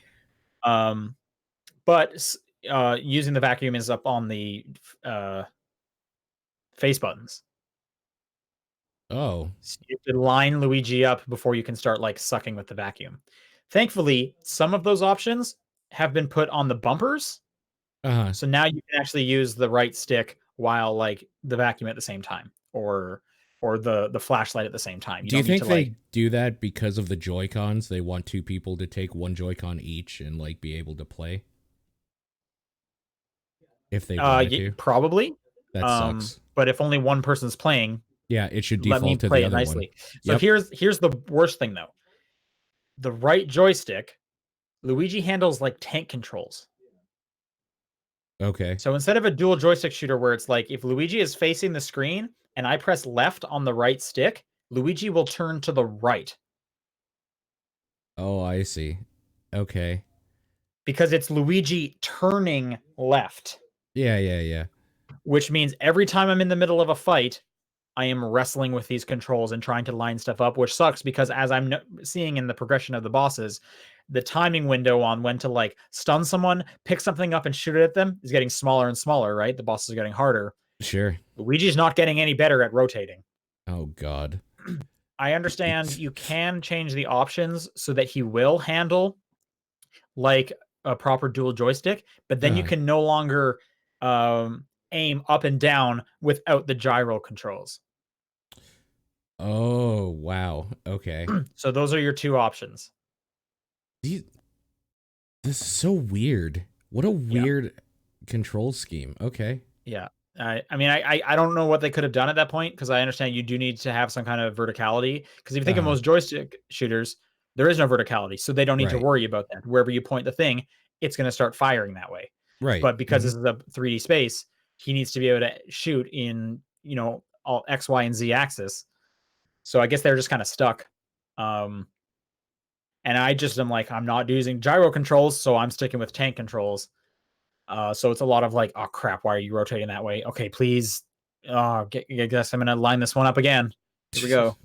But using the vacuum is up on the face buttons. Oh. So you have to line Luigi up before you can start like sucking with the vacuum. Thankfully, some of those options have been put on the bumpers. Uh-huh. So now you can actually use the right stick while like the vacuum at the same time or the flashlight at the same time. You Do you don't need think to like they do that because of the Joy-Cons? They want two people to take one Joy-Con each and like be able to play if they wanted to. probably. That sucks. But if only one person's playing, Yeah, it should let me default to play the it other one. nicely. So Yep. here's the worst thing though. The right joystick, Luigi handles like tank controls. Okay. So instead of a dual joystick shooter where it's like if Luigi is facing the screen and I press left on the right stick, Luigi will turn to the right. Oh, I see. Okay. Because it's Luigi turning left, Yeah, yeah, yeah. which means every time I'm in the middle of a fight, I am wrestling with these controls and trying to line stuff up, which sucks because as I'm seeing in the progression of the bosses, the timing window on when to like stun someone, pick something up and shoot it at them is getting smaller and smaller, right? The bosses are getting harder. Sure. Luigi's not getting any better at rotating. Oh god. I understand you can change the options so that he will handle like a proper dual joystick, but then you can no longer aim up and down without the gyro controls. Oh, wow. Okay. So those are your two options. These, this is so weird. What a weird control scheme. Okay. Yeah. I mean, I don't know what they could have done at that point because I understand you do need to have some kind of verticality. Because if you think of most joystick shooters, there is no verticality, so they don't need to Right. worry about that. Wherever you point the thing, it's going to start firing that way. Right. But because this is a 3D space, he needs to be able to shoot in all X, Y, and Z axis. So I guess they're just kind of stuck. And I just am like, I'm not using gyro controls, so I'm sticking with tank controls. So it's a lot of like, oh crap, why are you rotating that way? Okay, please. I guess I'm gonna line this one up again. Here we go.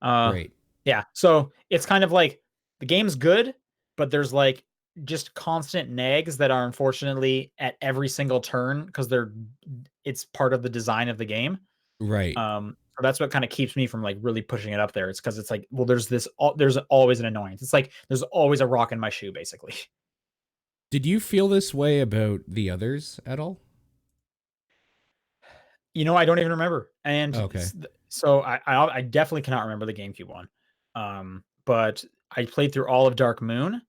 Great. Yeah. So it's kind of like the game's good, but there's like just constant nags that are unfortunately at every single turn because it's part of the design of the game. Right. So that's what kind of keeps me from like really pushing it up there. It's because it's like, well, there's always an annoyance. It's like there's always a rock in my shoe, basically. Did you feel this way about the others at all? I don't even remember. And Okay. so I definitely cannot remember the GameCube one. But I played through all of Dark Moon,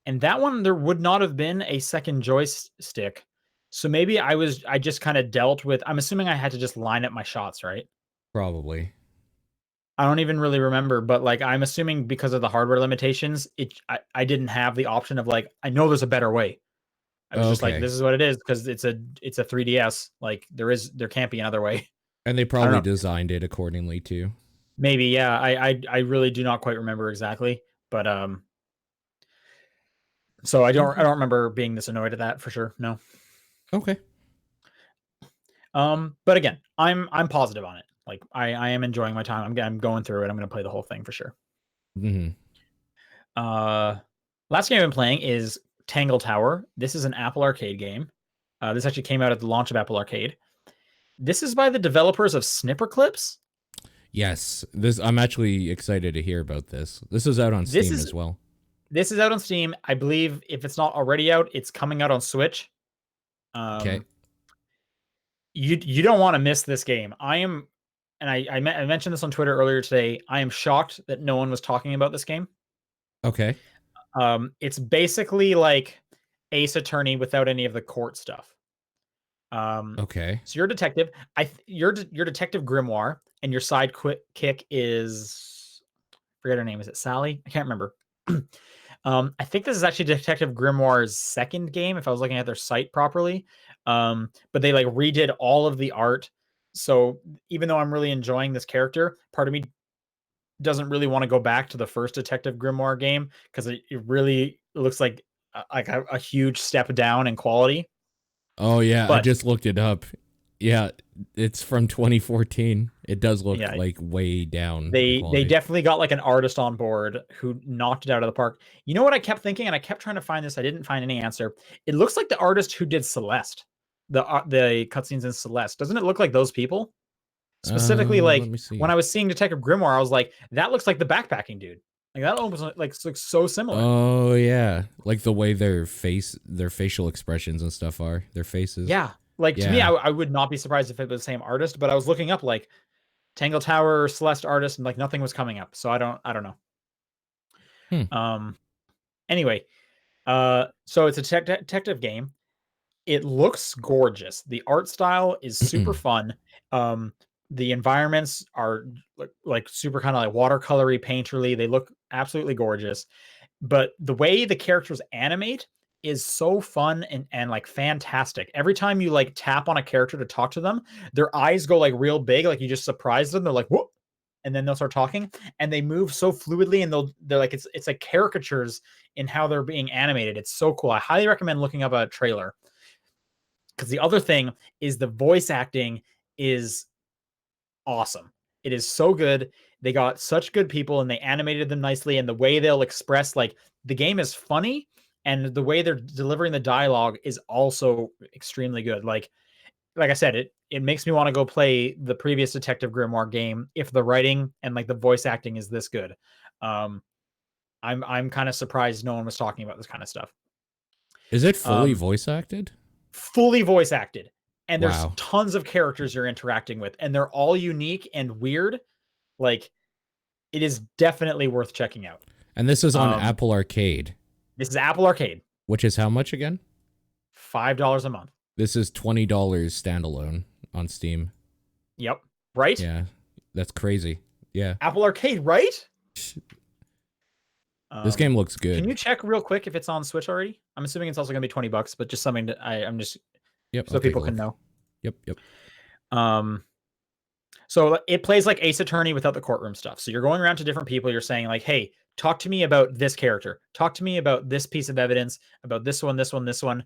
and that one there would not have been a second joystick. So maybe I just kind of dealt with. I'm assuming I had to just line up my shots, right? Probably. I don't even really remember, but like I'm assuming because of the hardware limitations, I didn't have the option of like I know there's a better way. I was just like, Okay. this is what it is because it's a 3DS. Like there can't be another way. And they I don't probably know. designed it accordingly too. Maybe, yeah. I really do not quite remember exactly, but so I Okay. don't remember being this annoyed at that for sure. No. Okay. But again, I'm positive on it. Like I am enjoying my time. I'm going through it. I'm gonna play the whole thing for sure. Hmm. Last game I've been playing is Tangle Tower. This is an Apple Arcade game. This actually came out at the launch of Apple Arcade. This is by the developers of Snipper Clips. Yes. I'm actually excited to hear about this. This is out on This Steam is as well. this is out on Steam. I believe if it's not already out, it's coming out on Switch. Okay. Um, you don't want to miss this game. I mentioned this on Twitter earlier today. I am shocked that no one was talking about this game. Okay. It's basically like Ace Attorney without any of the court stuff. Okay. So you're a detective. You're Detective Grimoire, and your kick is I forget her name. Is it Sally? I can't remember. I think this is actually Detective Grimoire's second game, if I was looking at their site properly. But they like redid all of the art. So even though I'm really enjoying this character, part of me doesn't really want to go back to the first Detective Grimoire game because it really looks like a huge step down in quality. Oh yeah, I But just looked it up. Yeah, it's from 2014. It does look yeah, like way down in they quality. definitely got like an artist on board who knocked it out of the park. You know what I kept thinking, and I kept trying to find this. I didn't find any answer. It looks like the artist who did Celeste, the cutscenes in Celeste. Doesn't it look like those people? Specifically, Let like me when see. I was seeing Detective Grimoire, I was like, that looks like the backpacking dude. Like that almost looks so similar. Oh yeah, like the way their facial expressions and stuff are, their faces. Yeah, like to me, Yeah. I would not be surprised if it was the same artist. But I was looking up like Tangle Tower Celeste artist, and like nothing was coming up. So I don't know. Hmm. Um. Anyway, so it's a detective game. It looks gorgeous. The art style is super fun. Um, the environments are like super kind of like watercolory, painterly. They look absolutely gorgeous. But the way the characters animate is so fun and like fantastic. Every time you like tap on a character to talk to them, their eyes go like real big, like you just surprised them. They're like, whoop, and then they'll start talking and they move so fluidly and they're like it's like caricatures in how they're being animated. It's so cool. I highly recommend looking up a trailer because the other thing is the voice acting is awesome. It is so good. They got such good people and they animated them nicely. And the way they'll express, like, the game is funny and the way they're delivering the dialogue is also extremely good. Like I said, it makes me want to go play the previous Detective Grimoire game if the writing and like the voice acting is this good. Um, I'm kind of surprised no one was talking about this kind of stuff. Is it fully Um, voice acted? Fully voice acted, and there's Wow. tons of characters you're interacting with, and they're all unique and weird. Like it is definitely worth checking out. And this is on Um, Apple Arcade, this is Apple Arcade, which is how much again? $5 a month. This is $20 standalone on Steam. Yep, right. Yeah. That's crazy. Yeah. Apple Arcade, right? This game looks Can good. you check real quick if it's on Switch already? I'm assuming it's also going to be $20, but just something that I'm just Yep, so I'll take a people can look. know. Yep, yep. Um, So it plays like Ace Attorney without the courtroom stuff. So you're going around to different people. You're saying like, hey, talk to me about this character. Talk to me about this piece of evidence, about this one, this one, this one.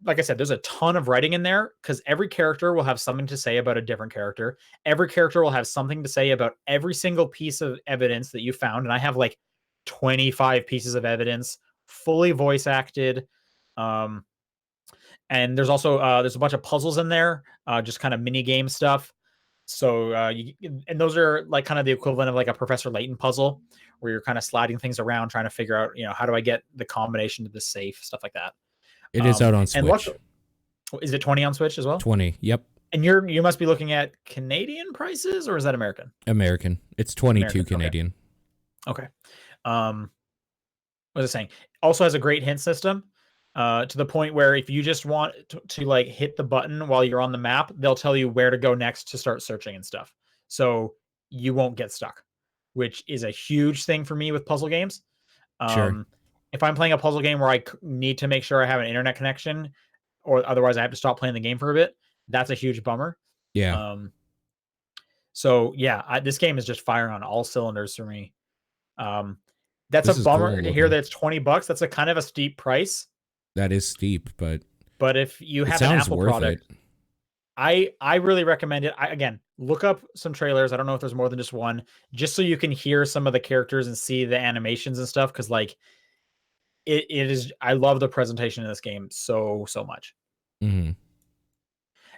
Like I said, there's a ton of writing in there because every character will have something to say about a different character. Every character will have something to say about every single piece of evidence that you found. And I have like 25 pieces of evidence, fully voice acted. And there's also there's a bunch of puzzles in there, just kind of mini game stuff. So and those are like kind of the equivalent of like a Professor Layton puzzle, where you're kind of sliding things around, trying to figure out, how do I get the combination to the safe, stuff like that. It is out on And Switch. is it 20 on Switch as well? 20. Yep. And you must be looking at Canadian prices, or is that American? American. It's 22 American, Canadian. Okay. What was I saying? Also has a great hint system, to the point where if you just want to like hit the button while you're on the map, they'll tell you where to go next to start searching and stuff. So you won't get stuck, which is a huge thing for me with puzzle games. Sure. If I'm playing a puzzle game where I need to make sure I have an internet connection, or otherwise I have to stop playing the game for a bit, that's a huge bummer. Yeah. So yeah, this game is just firing on all cylinders for me. That's This a is bummer cool to hear looking. that it's $20. That's a kind of a steep price. That is steep, but if you it have an sounds Apple worth product, it. I really recommend it. Again, look up some trailers. I don't know if there's more than just one, just so you can hear some of the characters and see the animations and stuff. Because like it is, I love the presentation in this game so much. Mm-hmm.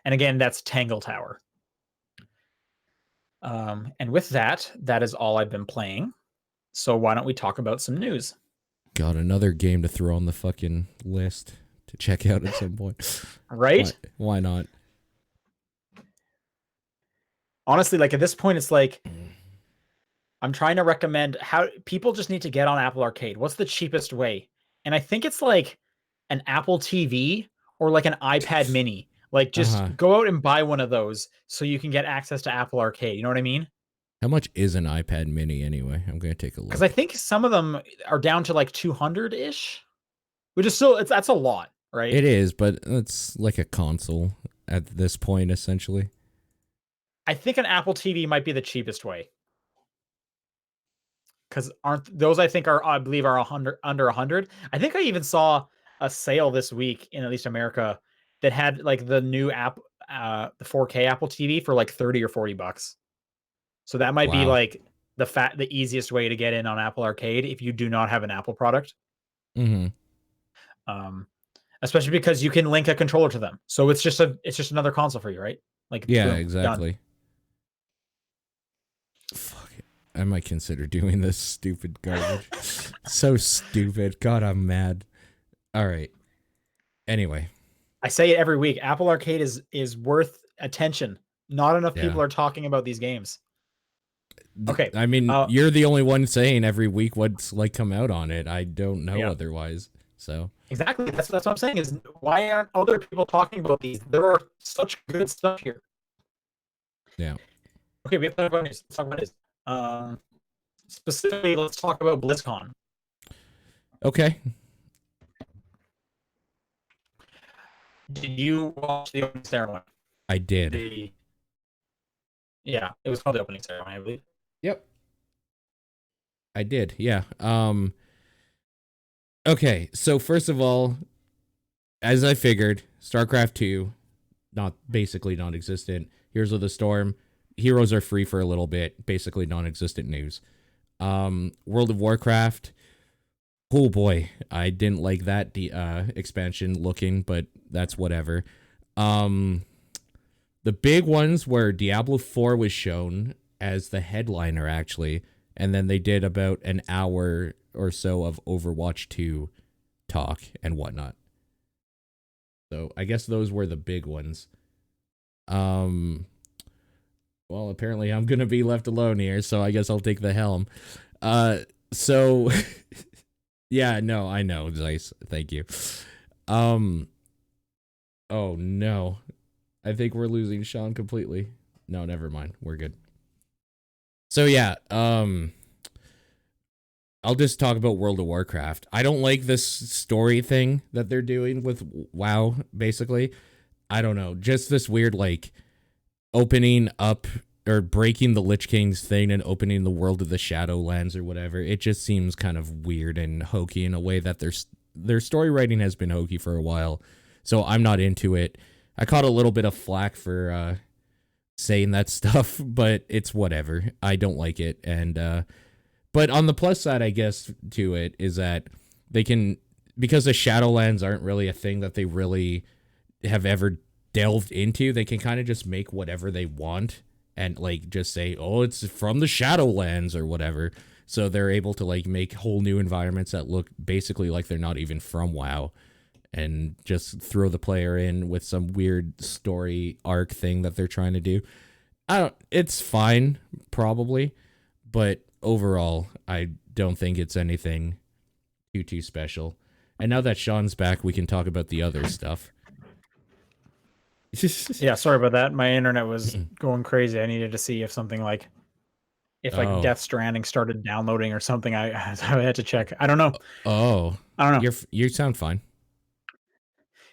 And again, that's Tangle Tower. And with that is all I've been playing. So why don't we talk about some news? Got another game to throw on the fucking list to check out at some point. Right? Why not? Honestly, like at this point, it's like I'm trying to recommend how people just need to get on Apple Arcade. What's the cheapest way? And I think it's like an Apple TV or like an iPad mini. Like just go out and buy one of those so you can get access to Apple Arcade. You know what I mean? How much is an iPad mini anyway? I'm going to take a look. Because I think some of them are down to like 200-ish, which is still, that's a lot, right? It is, but it's like a console at this point, essentially. I think an Apple TV might be the cheapest way. Because aren't those, I think I believe are under 100. I think I even saw a sale this week in at least America that had like the new app, the 4K Apple TV for like 30 or 40 bucks. So that might be like the easiest way to get in on Apple Arcade if you do not have an Apple product. Mm-hmm. Especially because you can link a controller to them. So it's just another console for you, right? Like, yeah, boom, exactly. Done. Fuck it. I might consider doing this stupid garbage. So stupid. God, I'm mad. All right. Anyway. I say it every week. Apple Arcade is worth attention. Not enough people are talking about these games. Okay. I mean, you're the only one saying every week what's like come out on it. I don't know otherwise. So exactly. That's what I'm saying is why aren't other people talking about these? There are such good stuff here. Yeah. Okay, we have to talk about news. Let's talk about news. Specifically, let's talk about BlizzCon. Okay. Did you watch the opening ceremony? I did. Yeah, it was called the opening ceremony, I believe. Yep. I did. Yeah. Okay, so first of all, as I figured, StarCraft 2, basically non-existent. Heroes of the Storm, heroes are free for a little bit, basically non-existent news. World of Warcraft, oh boy, I didn't like that expansion looking, but that's whatever. The big ones were Diablo 4 was shown as the headliner, actually, and then they did about an hour or so of Overwatch 2 talk and whatnot. So I guess those were the big ones. Well, apparently I'm gonna be left alone here, so I guess I'll take the helm. So yeah, no, I know, Zeiss. Thank you. Oh no. I think we're losing Sean completely. No, never mind. We're good. So yeah, I'll just talk about World of Warcraft. I don't like this story thing that they're doing with WoW, basically. I don't know. Just this weird, like, opening up or breaking the Lich King's thing and opening the world of the Shadowlands or whatever. It just seems kind of weird and hokey in a way that their story writing has been hokey for a while. So I'm not into it. I caught a little bit of flack for saying that stuff, but it's whatever. I don't like it. And but on the plus side, I guess, to it is that they can, because the Shadowlands aren't really a thing that they really have ever delved into, they can kind of just make whatever they want and like just say, oh, it's from the Shadowlands or whatever. So they're able to like make whole new environments that look basically like they're not even from WoW, and just throw the player in with some weird story arc thing that they're trying to do. It's fine, probably, but overall, I don't think it's anything too special. And now that Sean's back, we can talk about the other stuff. Yeah, sorry about that. My internet was going crazy. I needed to see if something like Death Stranding started downloading or something. I had to check. I don't know. I don't know. You sound fine.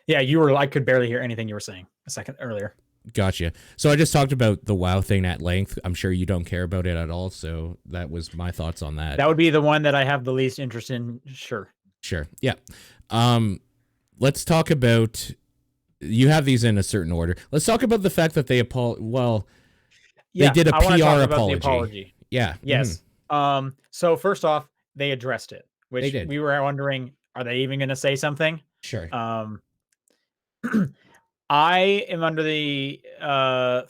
Yeah, I could barely hear anything you were saying a second earlier. Gotcha. So I just talked about the WoW thing at length. I'm sure you don't care about it at all. So that was my thoughts on that. That would be the one that I have the least interest in. Sure. Yeah. Let's talk about, you have these in a certain order. Let's talk about the fact that they they did a PR apology. Yeah. Yes. Mm-hmm. So first off, they addressed it, which we were wondering, are they even going to say something? Sure. I am under the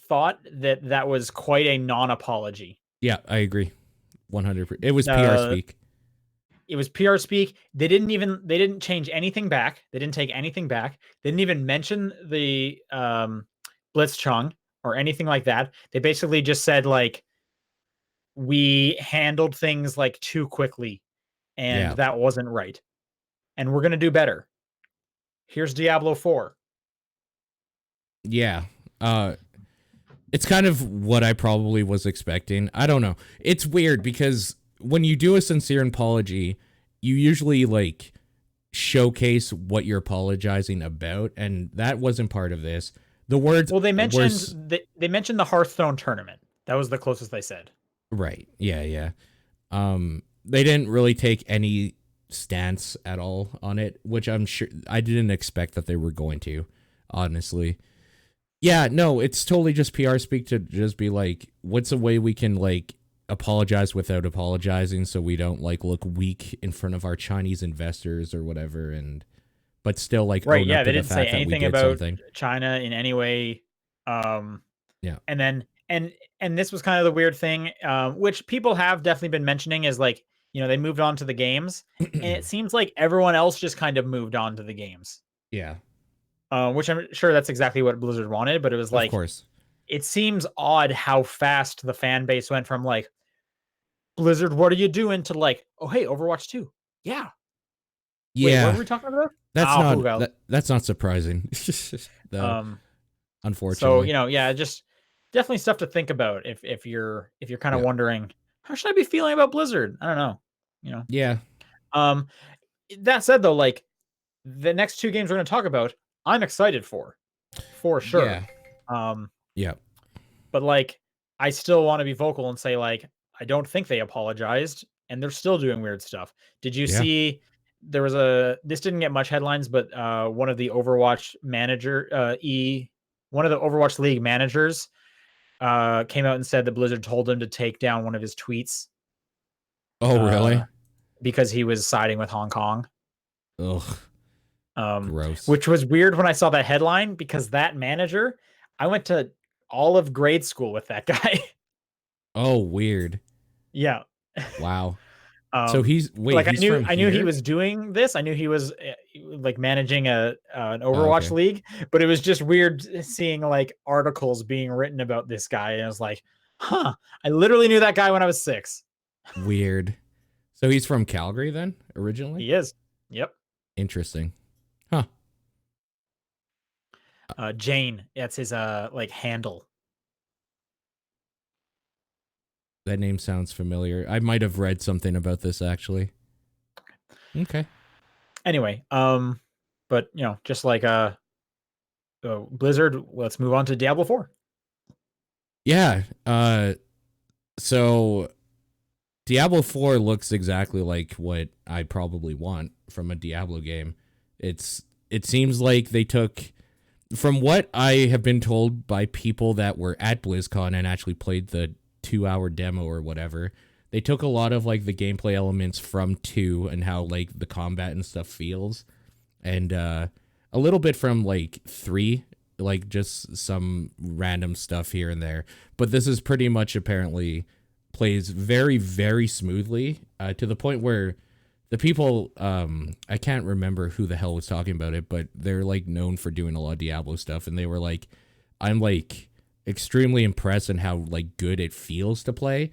thought that was quite a non-apology. Yeah, I agree. 100%. It was PR speak. It was PR speak. They didn't change anything back. They didn't take anything back. They didn't even mention the BlizzCon or anything like that. They basically just said like, we handled things like too quickly and that wasn't right. And we're going to do better. Here's Diablo 4. Yeah. It's kind of what I probably was expecting. I don't know. It's weird because when you do a sincere apology, you usually like showcase what you're apologizing about, and that wasn't part of this. The words. Well, they mentioned the Hearthstone tournament. That was the closest they said. Right. Yeah. They didn't really take any stance at all on it, which I'm sure I didn't expect that they were going to, honestly. Yeah, no, it's totally just PR speak to just be like, what's a way we can like apologize without apologizing so we don't like look weak in front of our Chinese investors or whatever, and but still like right, yeah, they didn't say anything about China in any way. Yeah. And then and this was kind of the weird thing, which people have definitely been mentioning, is like, they moved on to the games, and it seems like everyone else just kind of moved on to the games. Yeah. Which I'm sure that's exactly what Blizzard wanted, but it was like, of course, it seems odd how fast the fan base went from like, Blizzard, what are you doing, to like, oh hey, Overwatch 2. Yeah. Wait, what were we talking about? That's not surprising. Unfortunately. So, just definitely stuff to think about if you're kind of wondering, how should I be feeling about Blizzard? I don't know. Yeah. That said though, like the next two games we're going to talk about, I'm excited for sure. Yeah. But like, I still want to be vocal and say like, I don't think they apologized, and they're still doing weird stuff. Did you see there was this didn't get much headlines, but one of the Overwatch one of the Overwatch League managers came out and said that Blizzard told him to take down one of his tweets. Oh, really? Because he was siding with Hong Kong. Ugh. Gross. Which was weird when I saw that headline, because that manager, I went to all of grade school with that guy. Oh, weird. Yeah. Wow. So he's like, I knew he was doing this. I knew he was like managing an Overwatch league, but it was just weird seeing like articles being written about this guy, and I was like, huh, I literally knew that guy when I was 6. Weird. So he's from Calgary then, originally? He is. Yep. Interesting. Huh. Jane, that's his like handle. That name sounds familiar. I might have read something about this actually. Okay. Anyway, but just like Blizzard, let's move on to Diablo 4. Yeah. So Diablo 4 looks exactly like what I probably want from a Diablo game. It seems like they took, from what I have been told by people that were at BlizzCon and actually played the 2 hour demo or whatever, they took a lot of like the gameplay elements from 2 and how like the combat and stuff feels, and a little bit from like 3, like just some random stuff here and there. But this is pretty much apparently plays very, very smoothly, to the point where the people, I can't remember who the hell was talking about it, but they're like known for doing a lot of Diablo stuff, and they were like, I'm like extremely impressed in how like good it feels to play.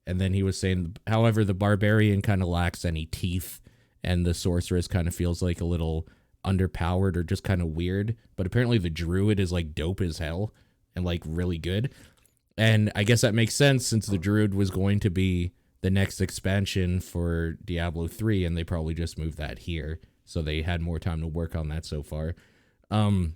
And then he was saying, however, the barbarian kind of lacks any teeth, and the sorceress kind of feels like a little underpowered or just kind of weird. But apparently the druid is like dope as hell and like really good. And I guess that makes sense since the druid was going to be the next expansion for Diablo 3, and they probably just moved that here. So they had more time to work on that so far. Um,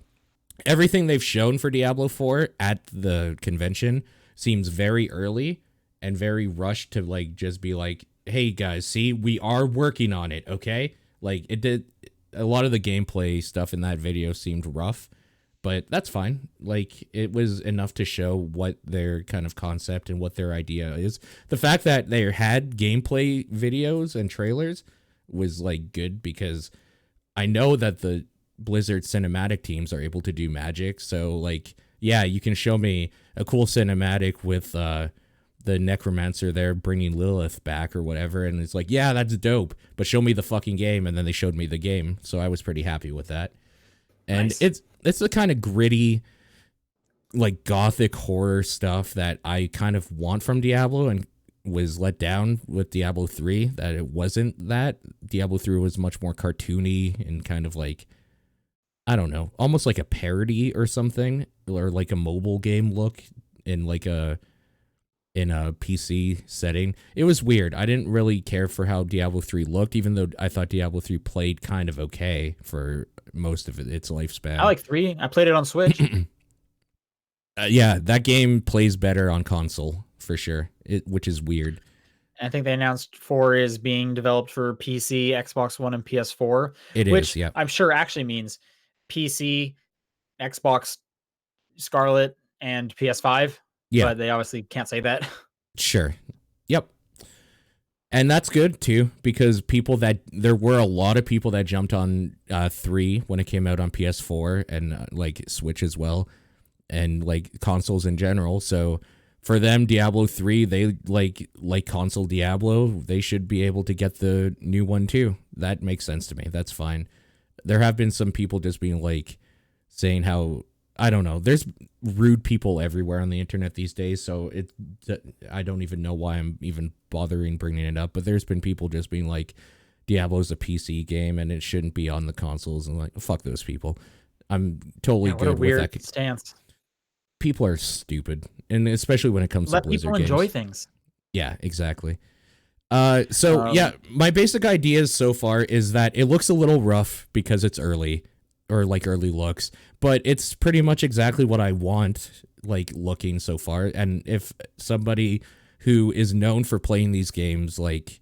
Everything they've shown for Diablo 4 at the convention seems very early and very rushed to like just be like, hey guys, see, we are working on it, okay? Like it did, a lot of the gameplay stuff in that video seemed rough, but that's fine. Like it was enough to show what their kind of concept and what their idea is. The fact that they had gameplay videos and trailers was like good, because I know that the Blizzard cinematic teams are able to do magic. So like, yeah, you can show me a cool cinematic with the necromancer there bringing Lilith back or whatever, and it's like, yeah, that's dope, but show me the fucking game. And then they showed me the game, so I was pretty happy with that. And Nice. it's the kind of gritty, like gothic horror stuff that I kind of want from Diablo, and was let down with Diablo 3 that it wasn't that. Diablo 3 was much more cartoony and kind of like, I don't know, almost like a parody or something, or like a mobile game look in like a PC setting. It was weird. I didn't really care for how Diablo 3 looked, even though I thought Diablo 3 played kind of okay for most of its I lifespan. like 3. I played it on Switch. Yeah, that game plays better on console for sure, which is weird. I think they announced 4 is being developed for PC, Xbox One, and PS4, It is, which yeah. I'm sure actually means PC, Xbox Scarlet, and PS5, Yeah, but they obviously can't say that. sure. Yep. And that's good too, because there were a lot of people that jumped on 3 when it came out on PS4 and like Switch as well, and like consoles in general. So for them, Diablo 3, they like console Diablo, they should be able to get the new one too. That makes sense to me. That's fine. There have been some people just being like saying how, I don't know, there's rude people everywhere on the internet these days, so I don't even know why I'm even bothering bringing it up, but there's been people just being like, Diablo's a PC game and it shouldn't be on the consoles, and like, fuck those people. I'm totally Yeah, what a good with that. weird stance. People are stupid, and especially when it comes to Let people Blizzard enjoy games. things. Yeah, exactly. So yeah, Um, my basic ideas so far is that it looks a little rough because it's early, or like early looks, but it's pretty much exactly what I want, like looking so far. And if somebody who is known for playing these games, like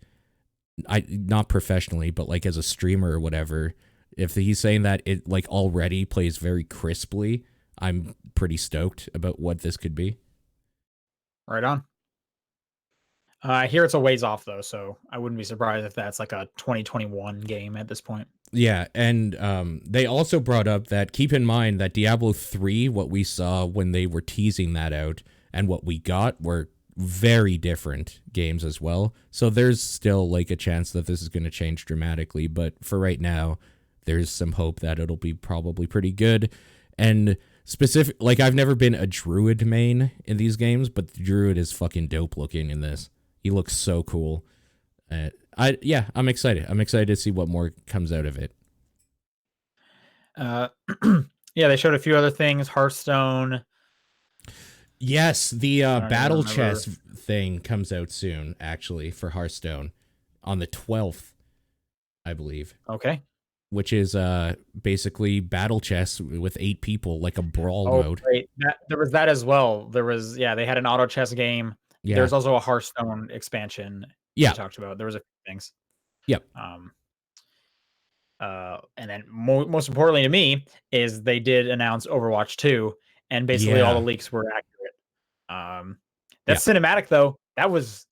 I not professionally, but like as a streamer or whatever, if he's saying that it like already plays very crisply, I'm pretty stoked about what this could be. right on. I hear it's a ways off though, so I wouldn't be surprised if that's like a 2021 game at this point. Yeah, and they also brought up that keep in mind that Diablo 3, what we saw when they were teasing that out, and what we got were very different games as well. So there's still like a chance that this is going to change dramatically, but for right now, there's some hope that it'll be probably pretty good. And specific, like I've never been a druid main in these games, but the druid is fucking dope looking in this. He looks so cool. I'm excited. I'm excited to see what more comes out of it. Uh, yeah, they showed a few other things. Hearthstone. Yes, the I don't even battle remember. chess thing comes out soon, actually, for Hearthstone on the 12th, I believe. Okay. which is basically battle chess with 8 people, like a brawl Oh, mode. right. There was that as well. There was, yeah, they had an auto chess game. Yeah. There's also a Hearthstone expansion they Yeah. talked about. There was a few things. Yep. Um, and then most importantly to me is they did announce Overwatch 2, and basically all the Yeah. leaks were accurate. That Yeah. cinematic though, that was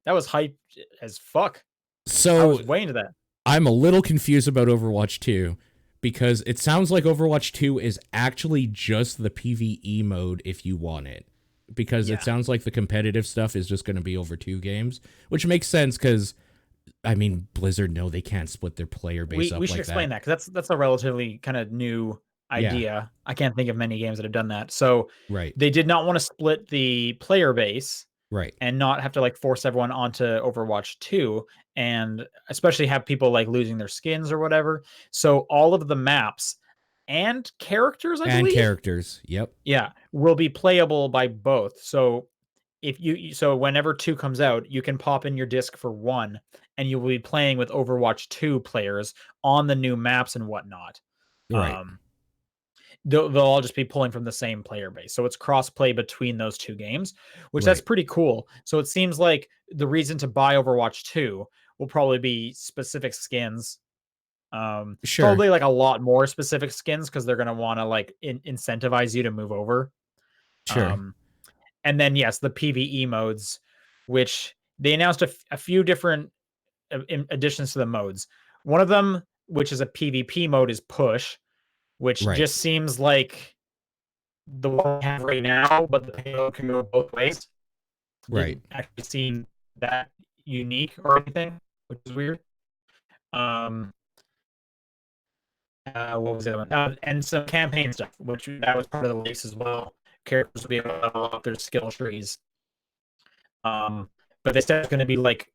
hype as fuck. I So was way into that. I'm a little confused about Overwatch 2 because it sounds like Overwatch 2 is actually just the PvE mode if you want it. Because it Yeah. sounds like the competitive stuff is just going to be over 2 games, which makes sense because I mean Blizzard know they can't split their player base We up should like explain that. that because that's a relatively kind of new Yeah, idea. I can't think of many games that have done that. So right, they did not want to split the player base right, and not have to like force everyone onto Overwatch 2 and especially have people like losing their skins or whatever. So all of the maps and characters, I and believe, characters. Yep, yeah, will be playable by both. So if so whenever 2 comes out, you can pop in your disc for 1 and you will be playing with Overwatch 2 players on the new maps and whatnot. right, Um, they'll all just be pulling from the same player base. So it's cross play between those 2 games, which that's right. pretty cool. So it seems like the reason to buy Overwatch 2 will probably be specific skins. Sure, Probably like a lot more specific skins because they're gonna want to like incentivize you to move over. sure. Um, and then yes, the PVE modes, which they announced a few different additions to the modes. One of them, which is a PvP mode, is push, which Right, just seems like the one we have right now, but the payload can go both ways. right, Didn't actually seem that unique or anything, which is weird. Um, what was the other one? And some campaign stuff, which that was part of the leaks as well. Characters will be able to level up their skill trees. But they said it's going to be like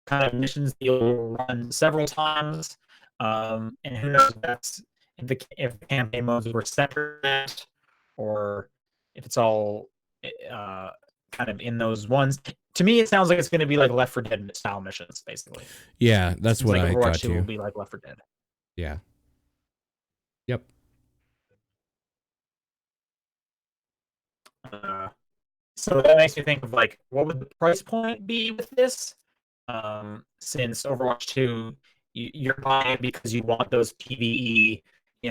kind of missions that you'll run several times. And who knows if that's if the campaign modes were separate or if it's all uh, kind of in those ones. To me, it sounds like it's going to be like Left 4 Dead style missions, basically. yeah. That's Seems what like I Overwatch got 2 will to. be like Left 4 Dead. Yeah. Yep. Uh, so that makes me think of like, what would the price point be with this? Since Overwatch 2, you're buying it because you want those PvE,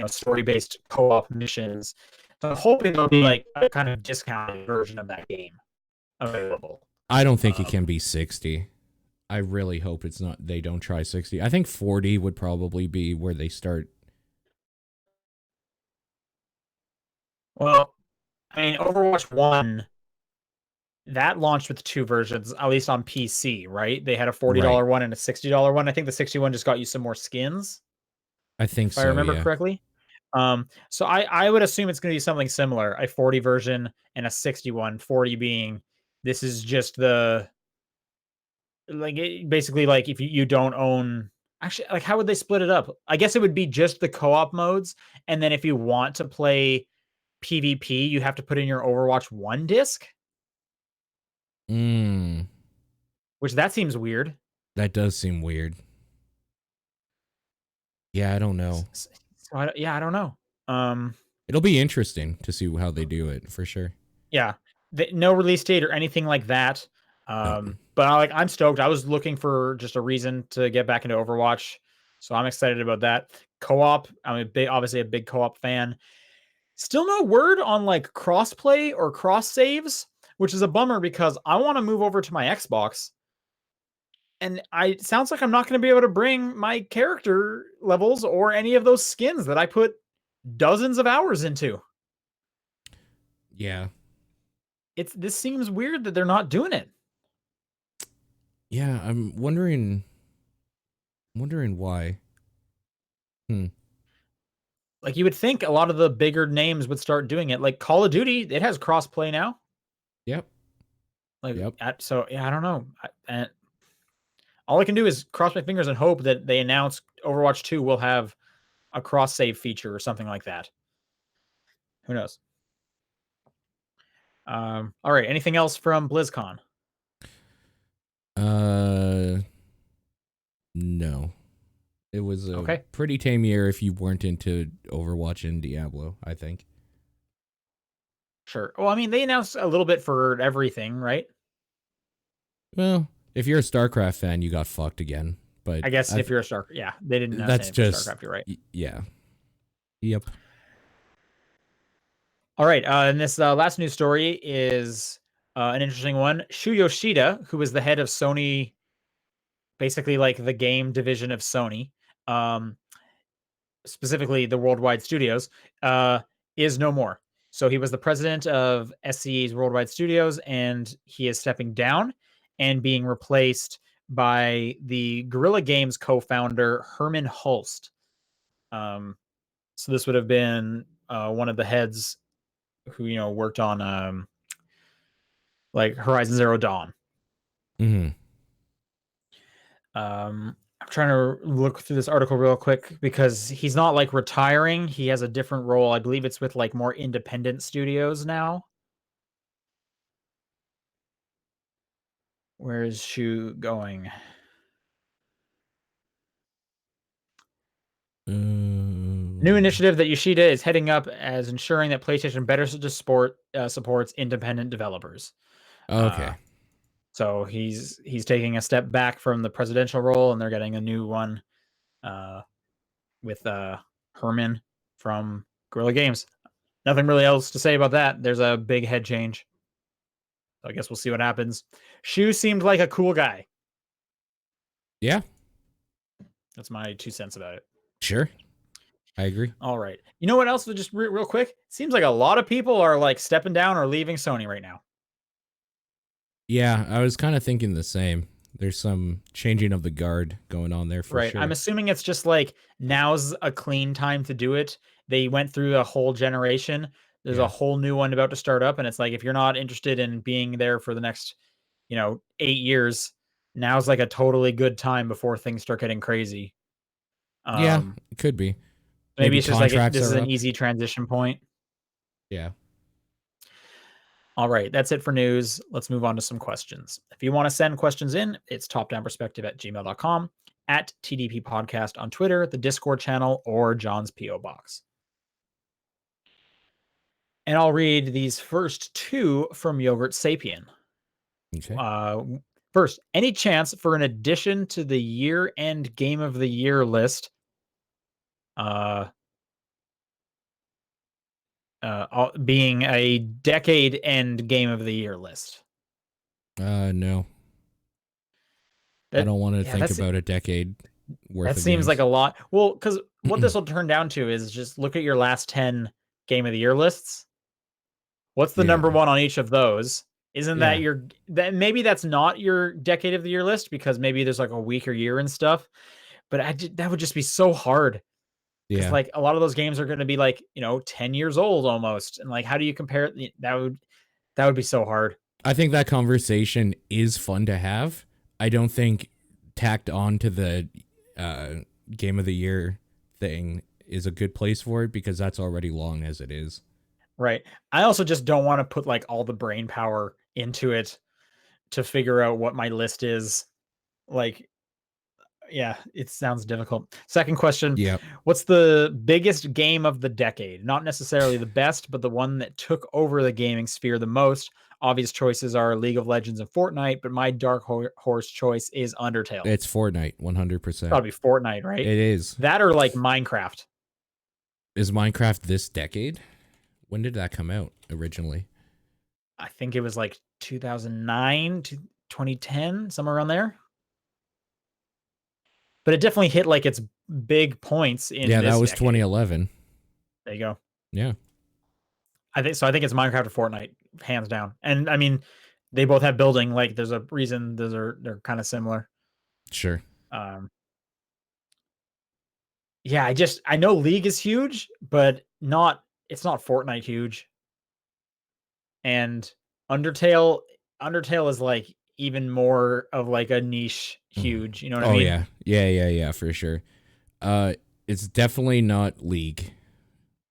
story-based co-op missions. So I'm hoping there'll be like a kind of discounted version of that game available. I don't think it Um, can be 60. I really hope it's not. They don't try 60. I think 40 would probably be where they start. well, I mean, Overwatch 1 that launched with 2 versions, at least on PC, right? They had a Right. $40 one and a $60 one. I think the 60 one just got you some more skins, I think if I so. remember Yeah. correctly. So I would assume it's going to be something similar, a 40 version and a 61. 40 being this is just the like basically like if you don't own actually like how would they split it up? I guess it would be just the co-op modes, and then if you want to play PvP, you have to put in your Overwatch 1 disc, Mm, which that seems weird. that does seem weird. Yeah, I don't know. So yeah, I don't know. Um, It'll be interesting to see how they do it for sure. yeah, no release date or anything like that. No. But I'm stoked. I was looking for just a reason to get back into Overwatch, so I'm excited about that. Co-op, I'm obviously a big co-op fan. Still no word on like crossplay or cross saves, which is a bummer because I want to move over to my Xbox. And it sounds like I'm not going to be able to bring my character levels or any of those skins that I put dozens of hours into. Yeah. This seems weird that they're not doing it. Yeah, I'm wondering why. Hmm. Like you would think a lot of the bigger names would start doing it. Like Call of Duty, it has crossplay now. Yep. Like Yep. so, yeah, I don't know. And all I can do is cross my fingers and hope that they announce Overwatch 2 will have a cross save feature or something like that. Who knows? All right. Anything else from BlizzCon? Uh no. It was was a Okay, pretty tame year if you weren't into Overwatch and Diablo, I think. sure. Well, I mean, they announced a little bit for everything, right? Well, if you're a StarCraft fan, you got fucked again. But I guess if you're a Star, yeah, they didn't announce that's anything for just StarCraft. You're right. yeah. Yep. All right, and this last news story is an interesting one. Shu Yoshida, who was the head of Sony, basically like the game division of Sony, um, specifically the worldwide studios, uh, is no more. So he was the president of SCE's worldwide studios, and he is stepping down and being replaced by the Guerrilla Games co-founder Herman Hulst. Um, so this would have been one of the heads who worked on like Horizon Zero Dawn. Mm-hmm. I'm trying to look through this article real quick because he's not like retiring. He has a different role. I believe it's with like more independent studios now. Where is Shu going? New initiative that Yoshida is heading up as ensuring that PlayStation better supports independent developers. Uh, Okay. so he's taking a step back from the presidential role, and they're getting a new one uh, with Herman from Guerrilla Games. Nothing really else to say about that. There's a big head change. So I guess we'll see what happens. Shu seemed like a cool guy. Yeah. That's my 2 cents about it. Sure. I agree. All right. You know what else? Just real quick. Seems like a lot of people are like stepping down or leaving Sony right now. Yeah, I was kind of thinking the same. There's some changing of the guard going on there for Right. sure. I'm assuming it's just like now's a clean time to do it. They went through a whole generation. There's a Yeah. whole new one about to start up. And it's like, if you're not interested in being there for the next, 8 years, now's like a totally good time before things start getting crazy. Yeah, Um, it could be. maybe Maybe it's just like contracts this is are an up. easy transition point. Yeah. All right, that's it for news. Let's move on to some questions. If you want to send questions in, it's topdownperspective@gmail.com, at TDP Podcast on Twitter, the Discord channel, or John's P.O. Box. And I'll read these first two from Yogurt Sapien. Okay. First, any chance for an addition to the year-end Game of the Year list? Being a decade-end Game of the Year list. No. I That don't want to yeah, think that's about a decade worth That of seems like games. a lot. Well, because what this will turn down to is just look at your last 10 Game of the Year lists. What's the number Yeah. one on each of those? Isn't that Yeah. your that maybe that's not your decade of the year list because maybe there's like a weaker year and stuff. But that would just be so hard because Yeah. like a lot of those games are going to be like 10 years old almost, and like how do you compare it? That would be so hard. I think that conversation is fun to have. I don't think tacked on to the uh, game of the year thing is a good place for it because that's already long as it is. Right. I also just don't want to put like all the brain power into it to figure out what my list is. Like, yeah, it sounds difficult. Second question. Yeah. What's the biggest game of the decade? Not necessarily the best, but the one that took over the gaming sphere the most. Obvious choices are League of Legends and Fortnite, but my dark horse choice is Undertale. It's Fortnite, It's 100%. gotta be Fortnite, right? It is. That or like Minecraft. Is Minecraft this decade? When did that come out originally? I think it was like 2009 to 2010, somewhere around there. But it definitely hit like its big points in Yeah, that this was decade. 2011. There you go. Yeah. I think so. I think it's Minecraft or Fortnite, hands down. And I mean, they both have building. Like, there's a reason they're kind of similar. Sure. Um, yeah, I know League is huge, but it's not Fortnite huge. And Undertale, Undertale is like even more of like a niche Mhm. huge. You know what I Oh mean? yeah. Yeah, for sure. It's definitely not League.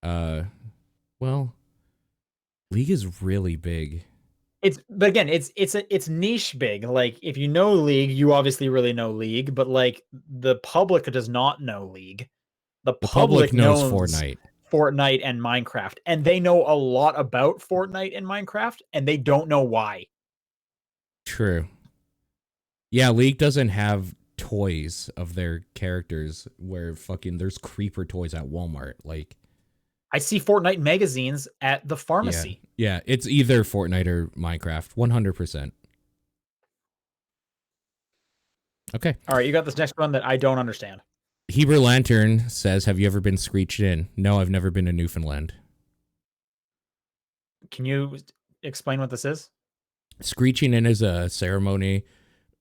Uh well, League is really big. but again, it's niche big. Like if you know League, you obviously really know League, but like the public does not know League. The The public public knows knows Fortnite. Fortnite and Minecraft, and they know a lot about Fortnite and Minecraft, and they don't know why. True. Yeah, League doesn't have toys of their characters where fucking there's creeper toys at Walmart. Like, I see Fortnite magazines at the yeah. pharmacy. Yeah, it's either Fortnite or Minecraft. 100%. Okay. All right, you got this next one that I don't understand. Hebrew Lantern says, "Have you ever been screeched in?" No, I've never been to Newfoundland. Can you explain what this is? Screeching in is a ceremony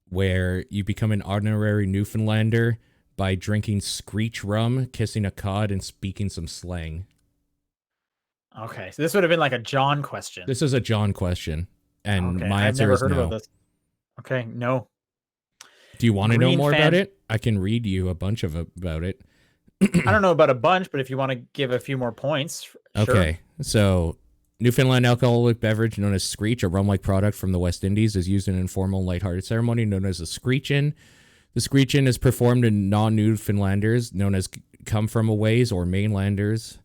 where you become an honorary Newfoundlander by drinking screech rum, kissing a cod, and speaking some slang. Okay, so this would have been like a John question. This is a John question, and Okay, my I've answer never is heard about no. this. Okay, no. Do you want to know Green more about fan. it? I can read you a bunch of about it. I don't know about a bunch, but if you want to give a few more points, sure. Okay, so Newfoundland alcoholic beverage known as Screech, a rum-like product from the West Indies, is used in an informal, lighthearted ceremony known as a Screechin'. The Screechin' is performed in non-Newfoundlanders, known as come from a ways or mainlanders,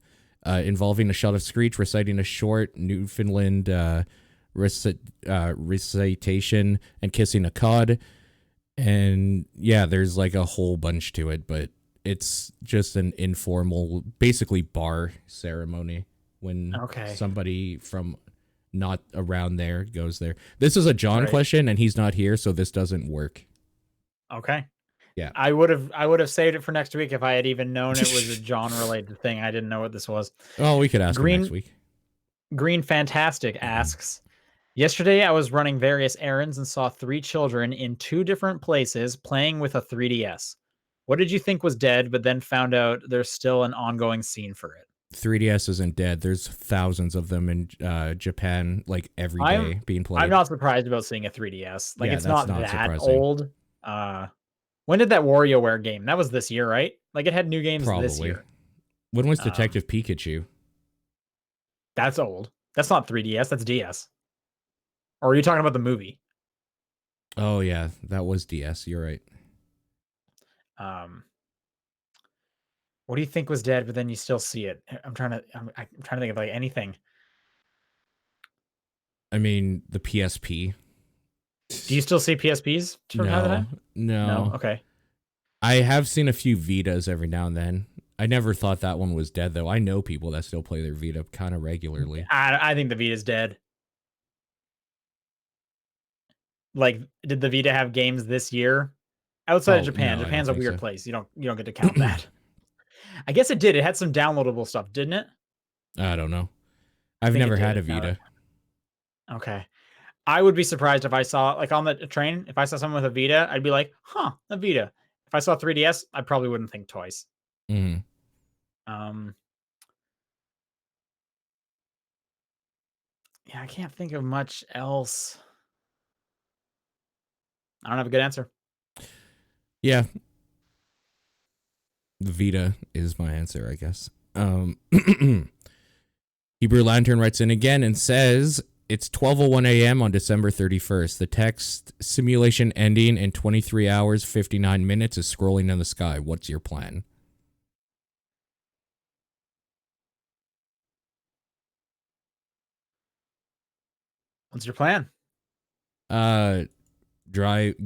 involving a shot of Screech, reciting a short Newfoundland recitation, and kissing a cod. And yeah, there's like a whole bunch to it, but it's just an informal, basically bar ceremony when somebody from not around there goes there. This is a John question, and he's not here, so this doesn't work. Okay. Yeah. I would have saved it for next week if I had even known it was a John related thing. I didn't know what this was. Oh, we could ask him next week. Green Fantastic asks, yesterday I was running various errands and saw 3 children in 2 different places playing with a 3DS. What did you think was dead, but then found out there's still an ongoing scene for it? 3DS isn't dead. There's thousands of them in Japan, like every day being played. I'm not surprised about seeing a 3DS. Like, yeah, it's not that surprising. old. When did that WarioWare game? That was this year, right? Like, it had new games this year. When was Detective Pikachu? That's old. That's not 3DS. That's DS. Or are you talking about the movie? Oh yeah, that was DS. You're right. What do you think was dead, but then you still see it? I'm trying to think of like anything. I mean, the PSP. Do you still see PSPs from time to time? No. Okay. I have seen a few Vitas every now and then. I never thought that one was dead, though. I know people that still play their Vita kind of regularly. I think the Vita's dead. Like, did the Vita have games this year? Outside of Japan. No, Japan's a weird place. You don't get to count that. I guess it did. It had some downloadable stuff, didn't it? I don't know. I've never had a Vita. Okay. I would be surprised if I saw, like, on the train, if I saw someone with a Vita, I'd be like, huh, a Vita. If I saw 3DS, I probably wouldn't think twice. Mm-hmm. Yeah, I can't think of much else. I don't have a good answer. Yeah. The Vita is my answer, I guess. Hebrew Lantern writes in again and says, it's 12:01 a.m. on December 31st. The text simulation ending in 23 hours, 59 minutes is scrolling in the sky. What's your plan? What's your plan?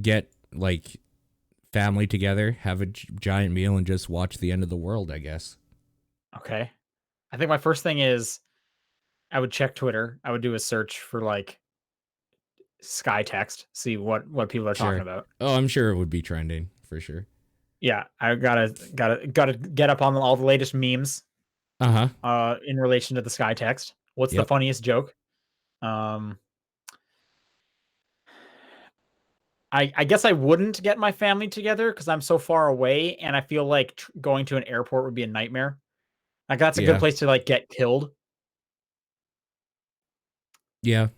Get like family together, have a giant meal, and just watch the end of the world, I guess. Okay. I think my first thing is I would check Twitter. I would do a search for like sky text, see what people are talking about. Oh, I'm sure it would be trending for sure. Yeah, I gotta get up on all the latest memes. In relation to the sky text. What's the funniest joke? I guess I wouldn't get my family together because I'm so far away, and I feel like going to an airport would be a nightmare. Like, that's a good place to like get killed. Yeah,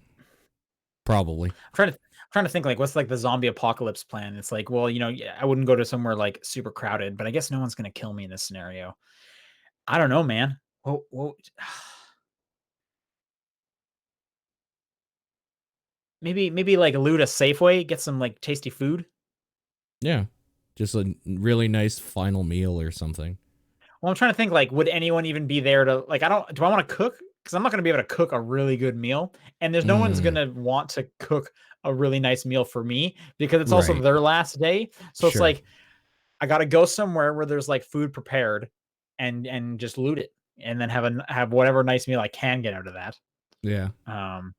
probably. I'm trying to think, like, what's like the zombie apocalypse plan? It's like, well, I wouldn't go to somewhere like super crowded, but I guess no one's gonna kill me in this scenario. I don't know, man. Whoa. maybe like loot a Safeway, get some like tasty food. Yeah. Just a really nice final meal or something. Well, I'm trying to think like, would anyone even be there to like? I don't. Do I want to cook? Because I'm not going to be able to cook a really good meal, and there's no one's going Mm, to want to cook a really nice meal for me because it's also right. their last day. So it's Sure. like I got to go somewhere where there's like food prepared, and just loot it, and then have whatever nice meal I can get out of that. Yeah. Um,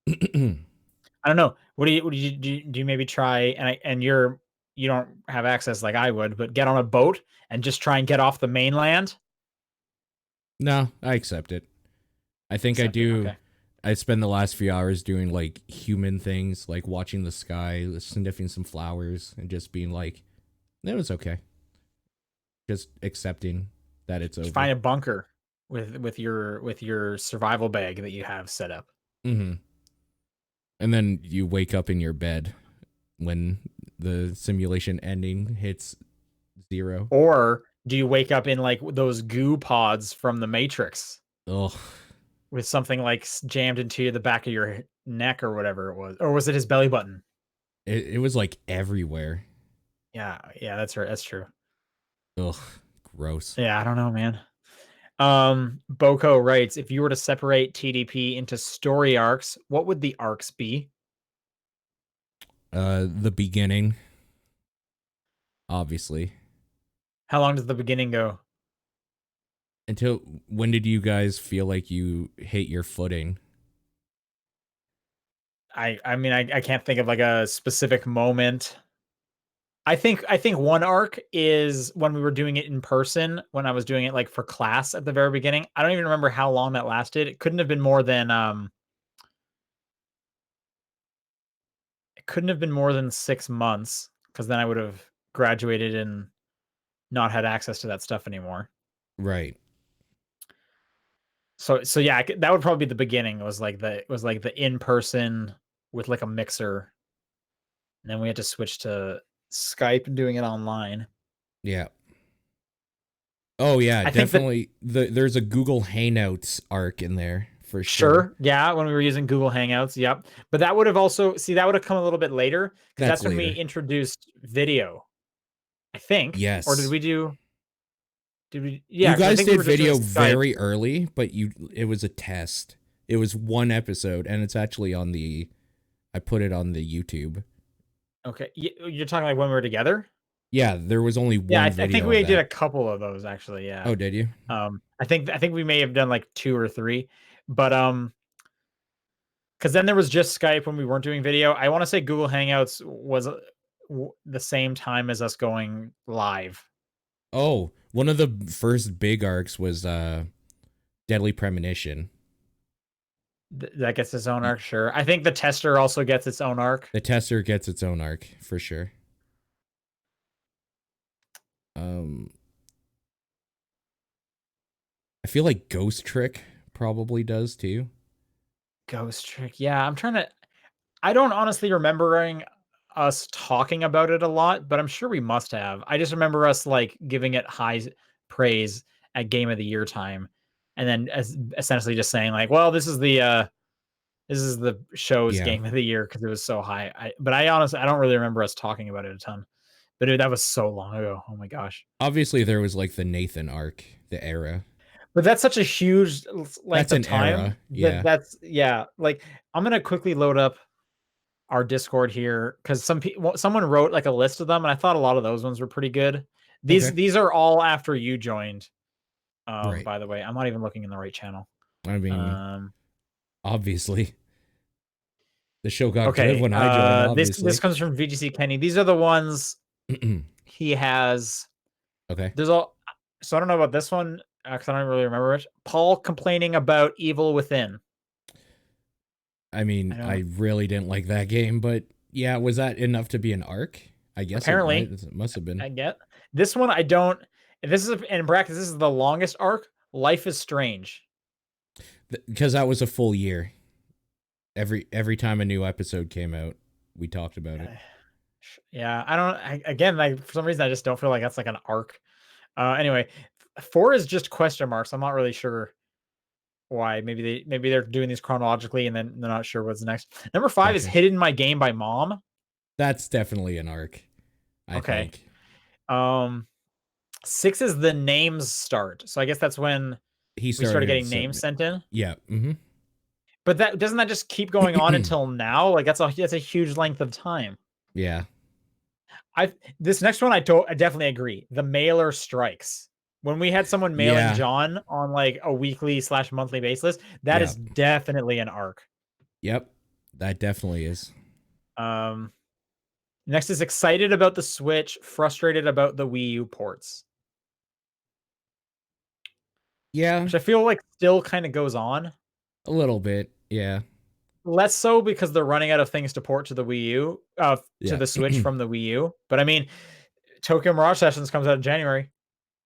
I don't know. What do you maybe try and you don't have access like I would, but get on a boat and just try and get off the mainland. No, I accept it. I think I Accept it. do. Okay. I spend the last few hours doing like human things, like watching the sky, sniffing some flowers, and just being like, "It was okay." Just accepting that it's Just over. find a bunker with your survival bag that you have set up. Hmm. And then you wake up in your bed when the simulation ending hits zero. Or do you wake up in like those goo pods from the Matrix Ugh. with something like jammed into the back of your neck or whatever it was? Or was it his belly button? It was like everywhere. Yeah, yeah, that's right. That's true. Ugh. Gross. Yeah, I don't know, man. Boko writes, if you were to separate TDP into story arcs, what would the arcs be? The beginning, obviously. How long does the beginning go? Until when did you guys feel like you hit your footing? I mean I can't think of like a specific moment. I think one arc is when we were doing it in person, when I was doing it like for class at the very beginning. I don't even remember how long that lasted. It couldn't have been more than 6 months because then I would have graduated and not had access to that stuff anymore. Right. So yeah, that would probably be the beginning. It was like the in person with like a mixer, and then we had to switch to Skype and doing it online. Yeah. Oh yeah, I think that definitely. There's a Google Hangouts arc in there for sure. sure, yeah, when we were using Google Hangouts, yep. But that would have also that would have come a little bit later because That's that's when we later. introduced video. I think, or did Yes. we do? Did we? You Yeah, because I guys think we did were just doing video Skype. very early, but it was a test. It was one episode and it's actually on the I put it on the YouTube. Okay, you're talking like when we were together. Yeah, there was only Yeah, one I think video of we did a that. couple of those actually. Yeah. Oh, did you? I think we may have done like 2 or 3, but, because then there was just Skype when we weren't doing video. I wanna say Google Hangouts was, the same time as us going live. Oh, one of the first big arcs was Deadly Premonition. That gets its own Y- arc, sure. I think the tester also gets its own arc. The tester gets its own arc for sure. Um I feel like Ghost Trick probably does too. Ghost Trick, yeah, I don't honestly remembering us talking about it a lot, but I'm sure we must have. I just remember us, like, giving it high praise at Game of the Year time, and then essentially just saying, like, "Well, this is the show's Yeah. game of the year because it was so high." But I honestly I don't really remember us talking about it a ton. But dude, that was so long ago. Oh my gosh. Obviously there was like the Nathan arc, the era. But that's such a huge length That's of an time era. that Yeah. that's yeah. Like I'm gonna quickly load up our Discord here because someone wrote like a list of them, and I thought a lot of those ones were pretty good. These Okay. these are all after you joined. Right. By the way, I'm not even looking in the right channel. I mean, Um, obviously the show got good okay. when I joined, This obviously. comes from VGC Kenny. These are the ones he has. Okay. There's all. So I don't know about this one because I don't really remember it. Paul complaining about Evil Within. I I mean, I don't. really didn't like that game, but yeah, was that enough to be an arc? I guess Apparently, it must have been. I get this one. I don't. If this is in brackets, this is the longest arc. Life is Strange. Because that was a full year. Every time a new episode came out, we talked about it. Yeah, I don't. Again, like for some reason, I just don't feel like that's like an arc. Anyway, 4 is just question marks. I'm not really sure. why. Maybe they're doing these chronologically and then they're not sure what's next. Number 5 is Gotcha. Hidden My Game by Mom. That's definitely an arc, I Okay. think. 6 is The Names Start. So I guess that's when He we started started getting names submit. sent in. Yeah. But that doesn't that just keep going on until now? Like that's a huge length of time. Yeah. I This next one I definitely agree. The mailer strikes. When we had someone mailing Yeah. John on like a weekly / monthly basis, that Yeah. is definitely an arc. Yep. That definitely is. Um, Next is excited about the Switch, frustrated about the Wii U ports, Yeah. which I feel like still kind of goes on. A little bit. Yeah. Less so because they're running out of things to port to the Wii U, to Yeah. the Switch from the Wii U. But I mean, Tokyo Mirage Sessions comes out in January.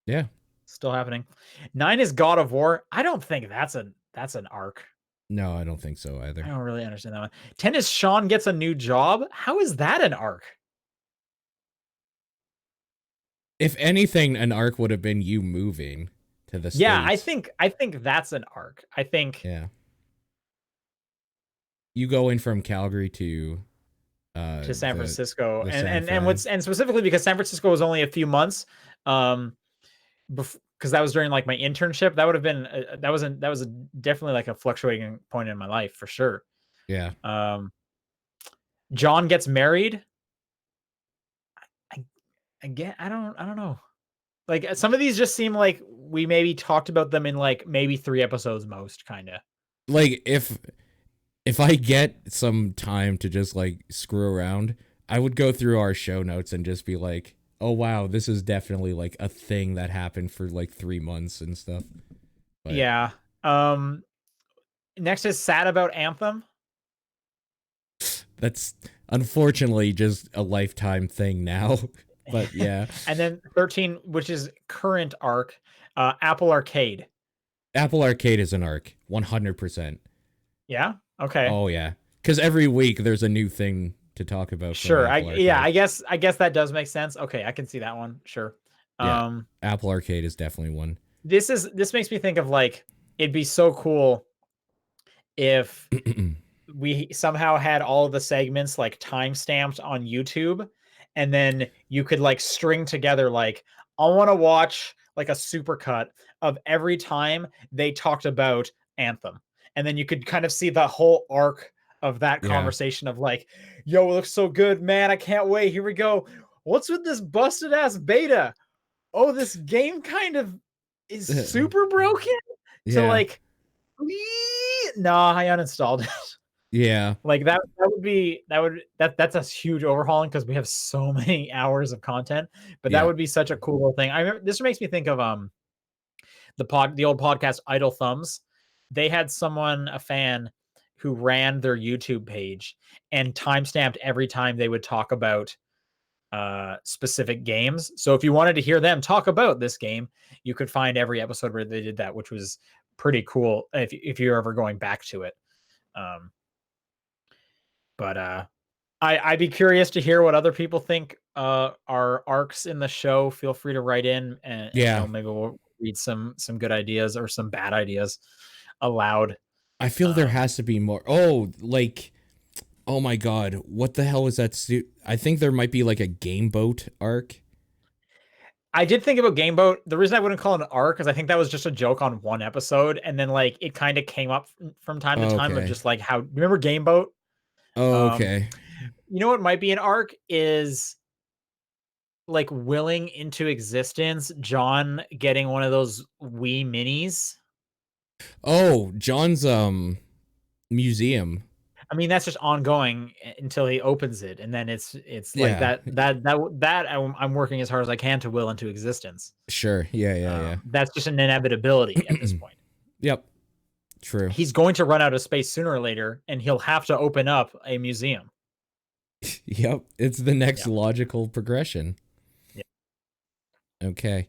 Yeah. Still happening. 9 is God of War. I don't think that's an arc. No, I don't think so I either. don't really understand that one. 10 is Sean gets a new job. How is that an arc? If anything, an arc would have been you moving to the Yeah, States. I think that's an arc. I think Yeah. You go in from Calgary to to San Francisco, the and San and and Fran. what's and specifically because San Francisco was only a few months, because that was during like my internship. That would have been that was definitely like a fluctuating point in my life for sure. Yeah. Um, John gets married. I I don't know. Like some of these just seem like we maybe talked about them in like maybe 3 episodes most, kind of. Like if I get some time to just like screw around, I would go through our show notes and just be like, "Oh wow, this is definitely like a thing that happened for like 3 months and stuff." But Yeah. Um, Next is sad about Anthem. that's unfortunately just a lifetime thing now. But yeah, And then 13, which is current arc, Apple Arcade. Apple Arcade is an arc, 100%. Yeah. Okay. Oh yeah, because every week there's a new thing to talk about from Sure. Apple Arcade. I guess that does make sense. Okay, I can see that one. Sure. Yeah, Um, Apple Arcade is definitely one. this makes me think of like it'd be so cool if we somehow had all of the segments like time stamped on YouTube, and then you could like string together like I want to watch like a supercut of every time they talked about Anthem, and then you could kind of see the whole arc of that Yeah. conversation of like, yo, it looks so good, man, I can't wait, here we go. What's with this busted ass beta? Oh, this game kind of is super broken. To Yeah. like, no, I uninstalled it. Yeah. Like that's a huge overhauling because we have so many hours of content. But that Yeah. would be such a cool little thing. I remember this makes me think of the old podcast Idle Thumbs. They had someone, a fan, who ran their YouTube page and timestamped every time they would talk about specific games. So if you wanted to hear them talk about this game, you could find every episode where they did that, which was pretty cool if you're ever going back to it. Um, but I'd be curious to hear what other people think are arcs in the show. Feel free to write in, and Yeah. maybe we'll read some good ideas or some bad ideas aloud. I feel there has to be more. Oh, like, oh my God, what the hell is that? I think there might be like a Game Boat arc. I did think about Game Boat. The reason I wouldn't call it an arc is I think that was just a joke on one episode, and then like it kind of came up from time to time of Okay. just like how remember Game Boat. Um, Okay. you know what might be an arc is like willing into existence John getting one of those Wii minis. Oh, John's museum. I mean, that's just ongoing until he opens it, and then it's like Yeah. I'm working as hard as I can to will into existence. Sure. Yeah. That's just an inevitability at this point. Yep. True. He's going to run out of space sooner or later, and he'll have to open up a museum. Yep. It's the next Yeah. logical progression. Yeah. Okay.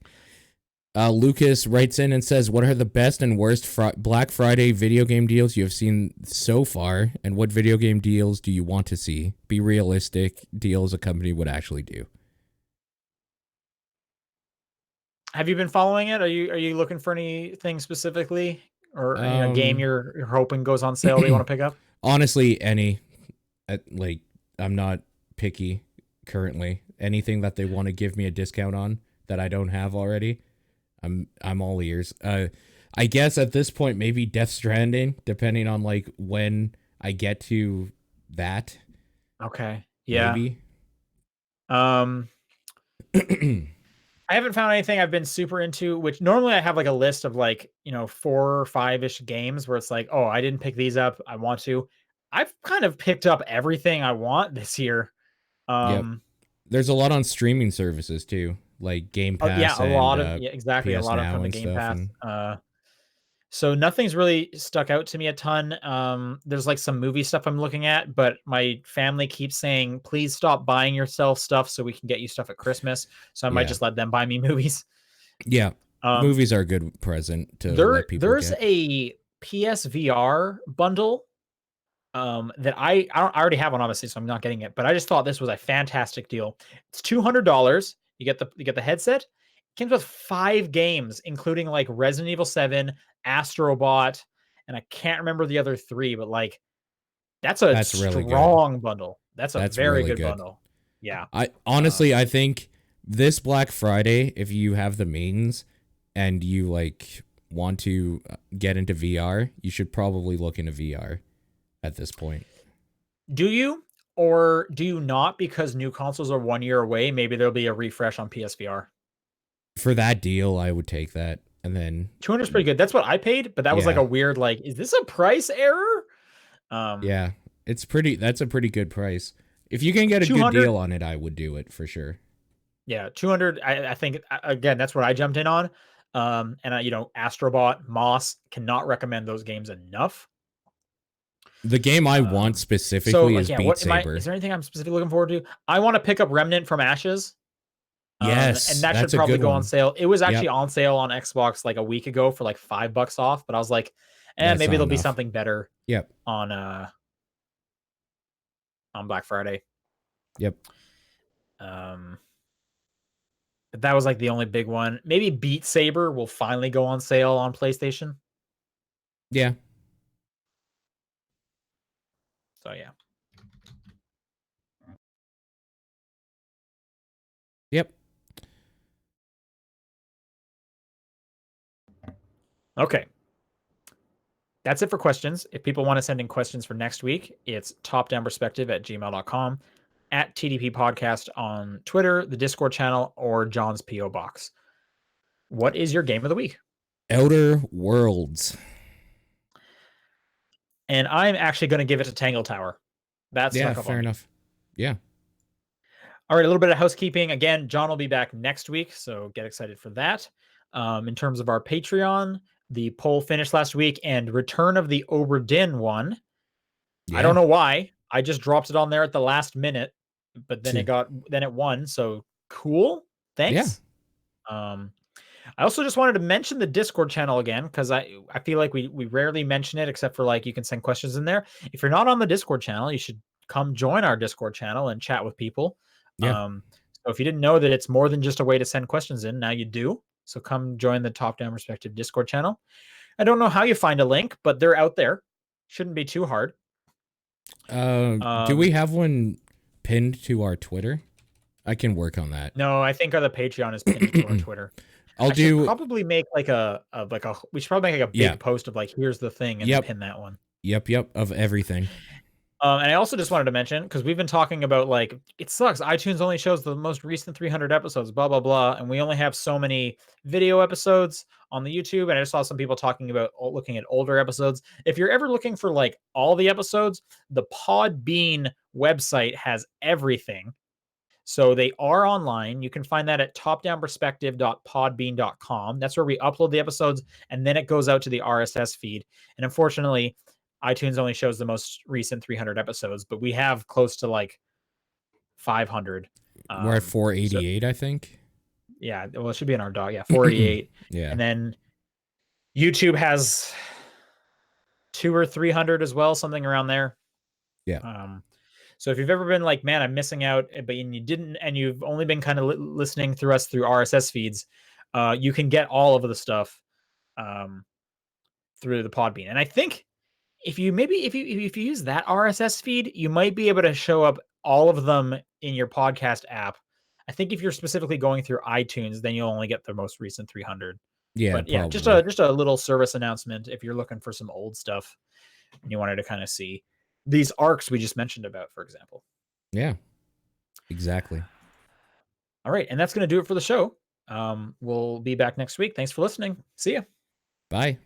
Lucas writes in and says, "What are the best and worst Black Friday video game deals you have seen so far, and what video game deals do you want to see? Be realistic deals a company would actually do." Have you been following it? Are you looking for anything specifically or game Um, you're hoping goes on sale that you want to pick up? honestly, any, like, I'm not picky currently. Anything that they want to give me a discount on that I don't have already, I'm all ears. I guess at this point maybe Death Stranding, depending on like when I get to that, Okay. Yeah. maybe. Um, I haven't found anything I've been super into, which normally I have like a list of like, 4 or 5-ish games where it's like, oh, I didn't pick these up. I want to. I've kind of picked up everything I want this year. Yep. Um, There's a lot on streaming services too, like Game yeah, Pass a and lot of, yeah, exactly. A PS lot of Now from the and Game stuff. Pass. And So nothing's really stuck out to me a ton. There's like some movie stuff I'm looking at, but my family keeps saying, please stop buying yourself stuff so we can get you stuff at Christmas. So I might yeah, just let them buy me movies. yeah, Um, movies are a good present to there let people there's get. a PSVR bundle that I already have one obviously, so I'm not getting it, but I just thought this was a fantastic deal. It's $200. You get the headset. It comes with 5 games, including like Resident Evil 7, Astrobot, and I can't remember the other 3, but like that's a That's really good. strong bundle. That's a That's very really good good. bundle. Yeah. I Um, honestly, I think this Black Friday, if you have the means and you like want to get into VR, you should probably look into VR at this point. do you or do you not? Because new consoles are 1 year away. Maybe there'll be a refresh on PSVR. For that deal, I would take that. And then 200 is pretty good. That's what I paid, but that was like yeah. a weird, like, is this a price error? Um, Yeah. That's a pretty good price. If you can get a good 200, deal on it, I would do it for sure. yeah, 200. I think again, that's what I jumped in on. And Astrobot, Moss, cannot recommend those games enough. The game I want Um, so specifically like, is yeah, Beat is Saber. there anything I'm specifically looking forward to? I want to pick up Remnant from Ashes. And Yes, that should that's a probably good go on one. sale. It was actually Yep, on sale on Xbox like a week ago for like $5 off, but I was like, that's maybe not there'll be enough. something better Yep, on Black Friday. yep. Um, but that was like the only big one. Maybe Beat Saber will finally go on sale on PlayStation. Yeah, So yeah. yep. Okay. That's it for questions. If people want to send in questions for next week, it's topdownperspective@gmail.com, at TDP Podcast on Twitter, the Discord channel, or John's P.O. Box. What is your game of the week? Outer Worlds. And I'm actually going to give it to Tangle Tower. That Yeah, snuck up on fair me. enough. Yeah. All right, a little bit of housekeeping. Again, John will be back next week, so get excited for that. In terms of our Patreon, the poll finished last week, and Return of the Obra Dinn won. I don't Yeah. know why. I just dropped it on there at the last minute, but then T- it won. So cool. Yeah. Thanks. Um, I also just wanted to mention the Discord channel again because I feel like we rarely mention it except for like you can send questions in there. If you're not on the Discord channel, you should come join our Discord channel and chat with people. Yeah. Um, so if you didn't know that it's more than just a way to send questions in, now you do. So come join the Top Down Perspective Discord channel. I don't know how you find a link, but they're out there. Shouldn't be too hard. Do we Um, have one pinned to our Twitter? I can work on that. no, I think the Patreon is pinned to our Twitter. I'll I should do. probably make like we should probably make like a Yeah. big post of like here's the thing and then Yep. pin that one. Yep. Yep. Of everything. And I also just wanted to mention because we've been talking about like it sucks. iTunes only shows the most recent 300 episodes, blah blah blah, and we only have so many video episodes on the YouTube. And I just saw some people talking about looking at older episodes. If you're ever looking for like all the episodes, the Podbean website has everything. So they are online. You can find that at topdownperspective.podbean.com. That's where we upload the episodes and then it goes out to the RSS feed. And unfortunately, iTunes only shows the most recent 300 episodes, but we have close to like 500. We're at So 488, I think. yeah, well, it should be in our dog. Yeah, 488. Yeah. And then YouTube has 2 or 300 as well, something around there. Yeah. So if you've ever been like, man, I'm missing out, but you didn't, and you've only been kind of listening through us through RSS feeds, you can get all of the stuff through the Podbean. And I think if you use that RSS feed, you might be able to show up all of them in your podcast app. I think if you're specifically going through iTunes, then you'll only get the most recent 300. Yeah, But yeah, probably. just a little service announcement if you're looking for some old stuff and you wanted to kind of see these arcs we just mentioned about, for example. Yeah, exactly. All right, and that's going to do it for the show. We'll be back next week. Thanks for listening. See ya. Bye.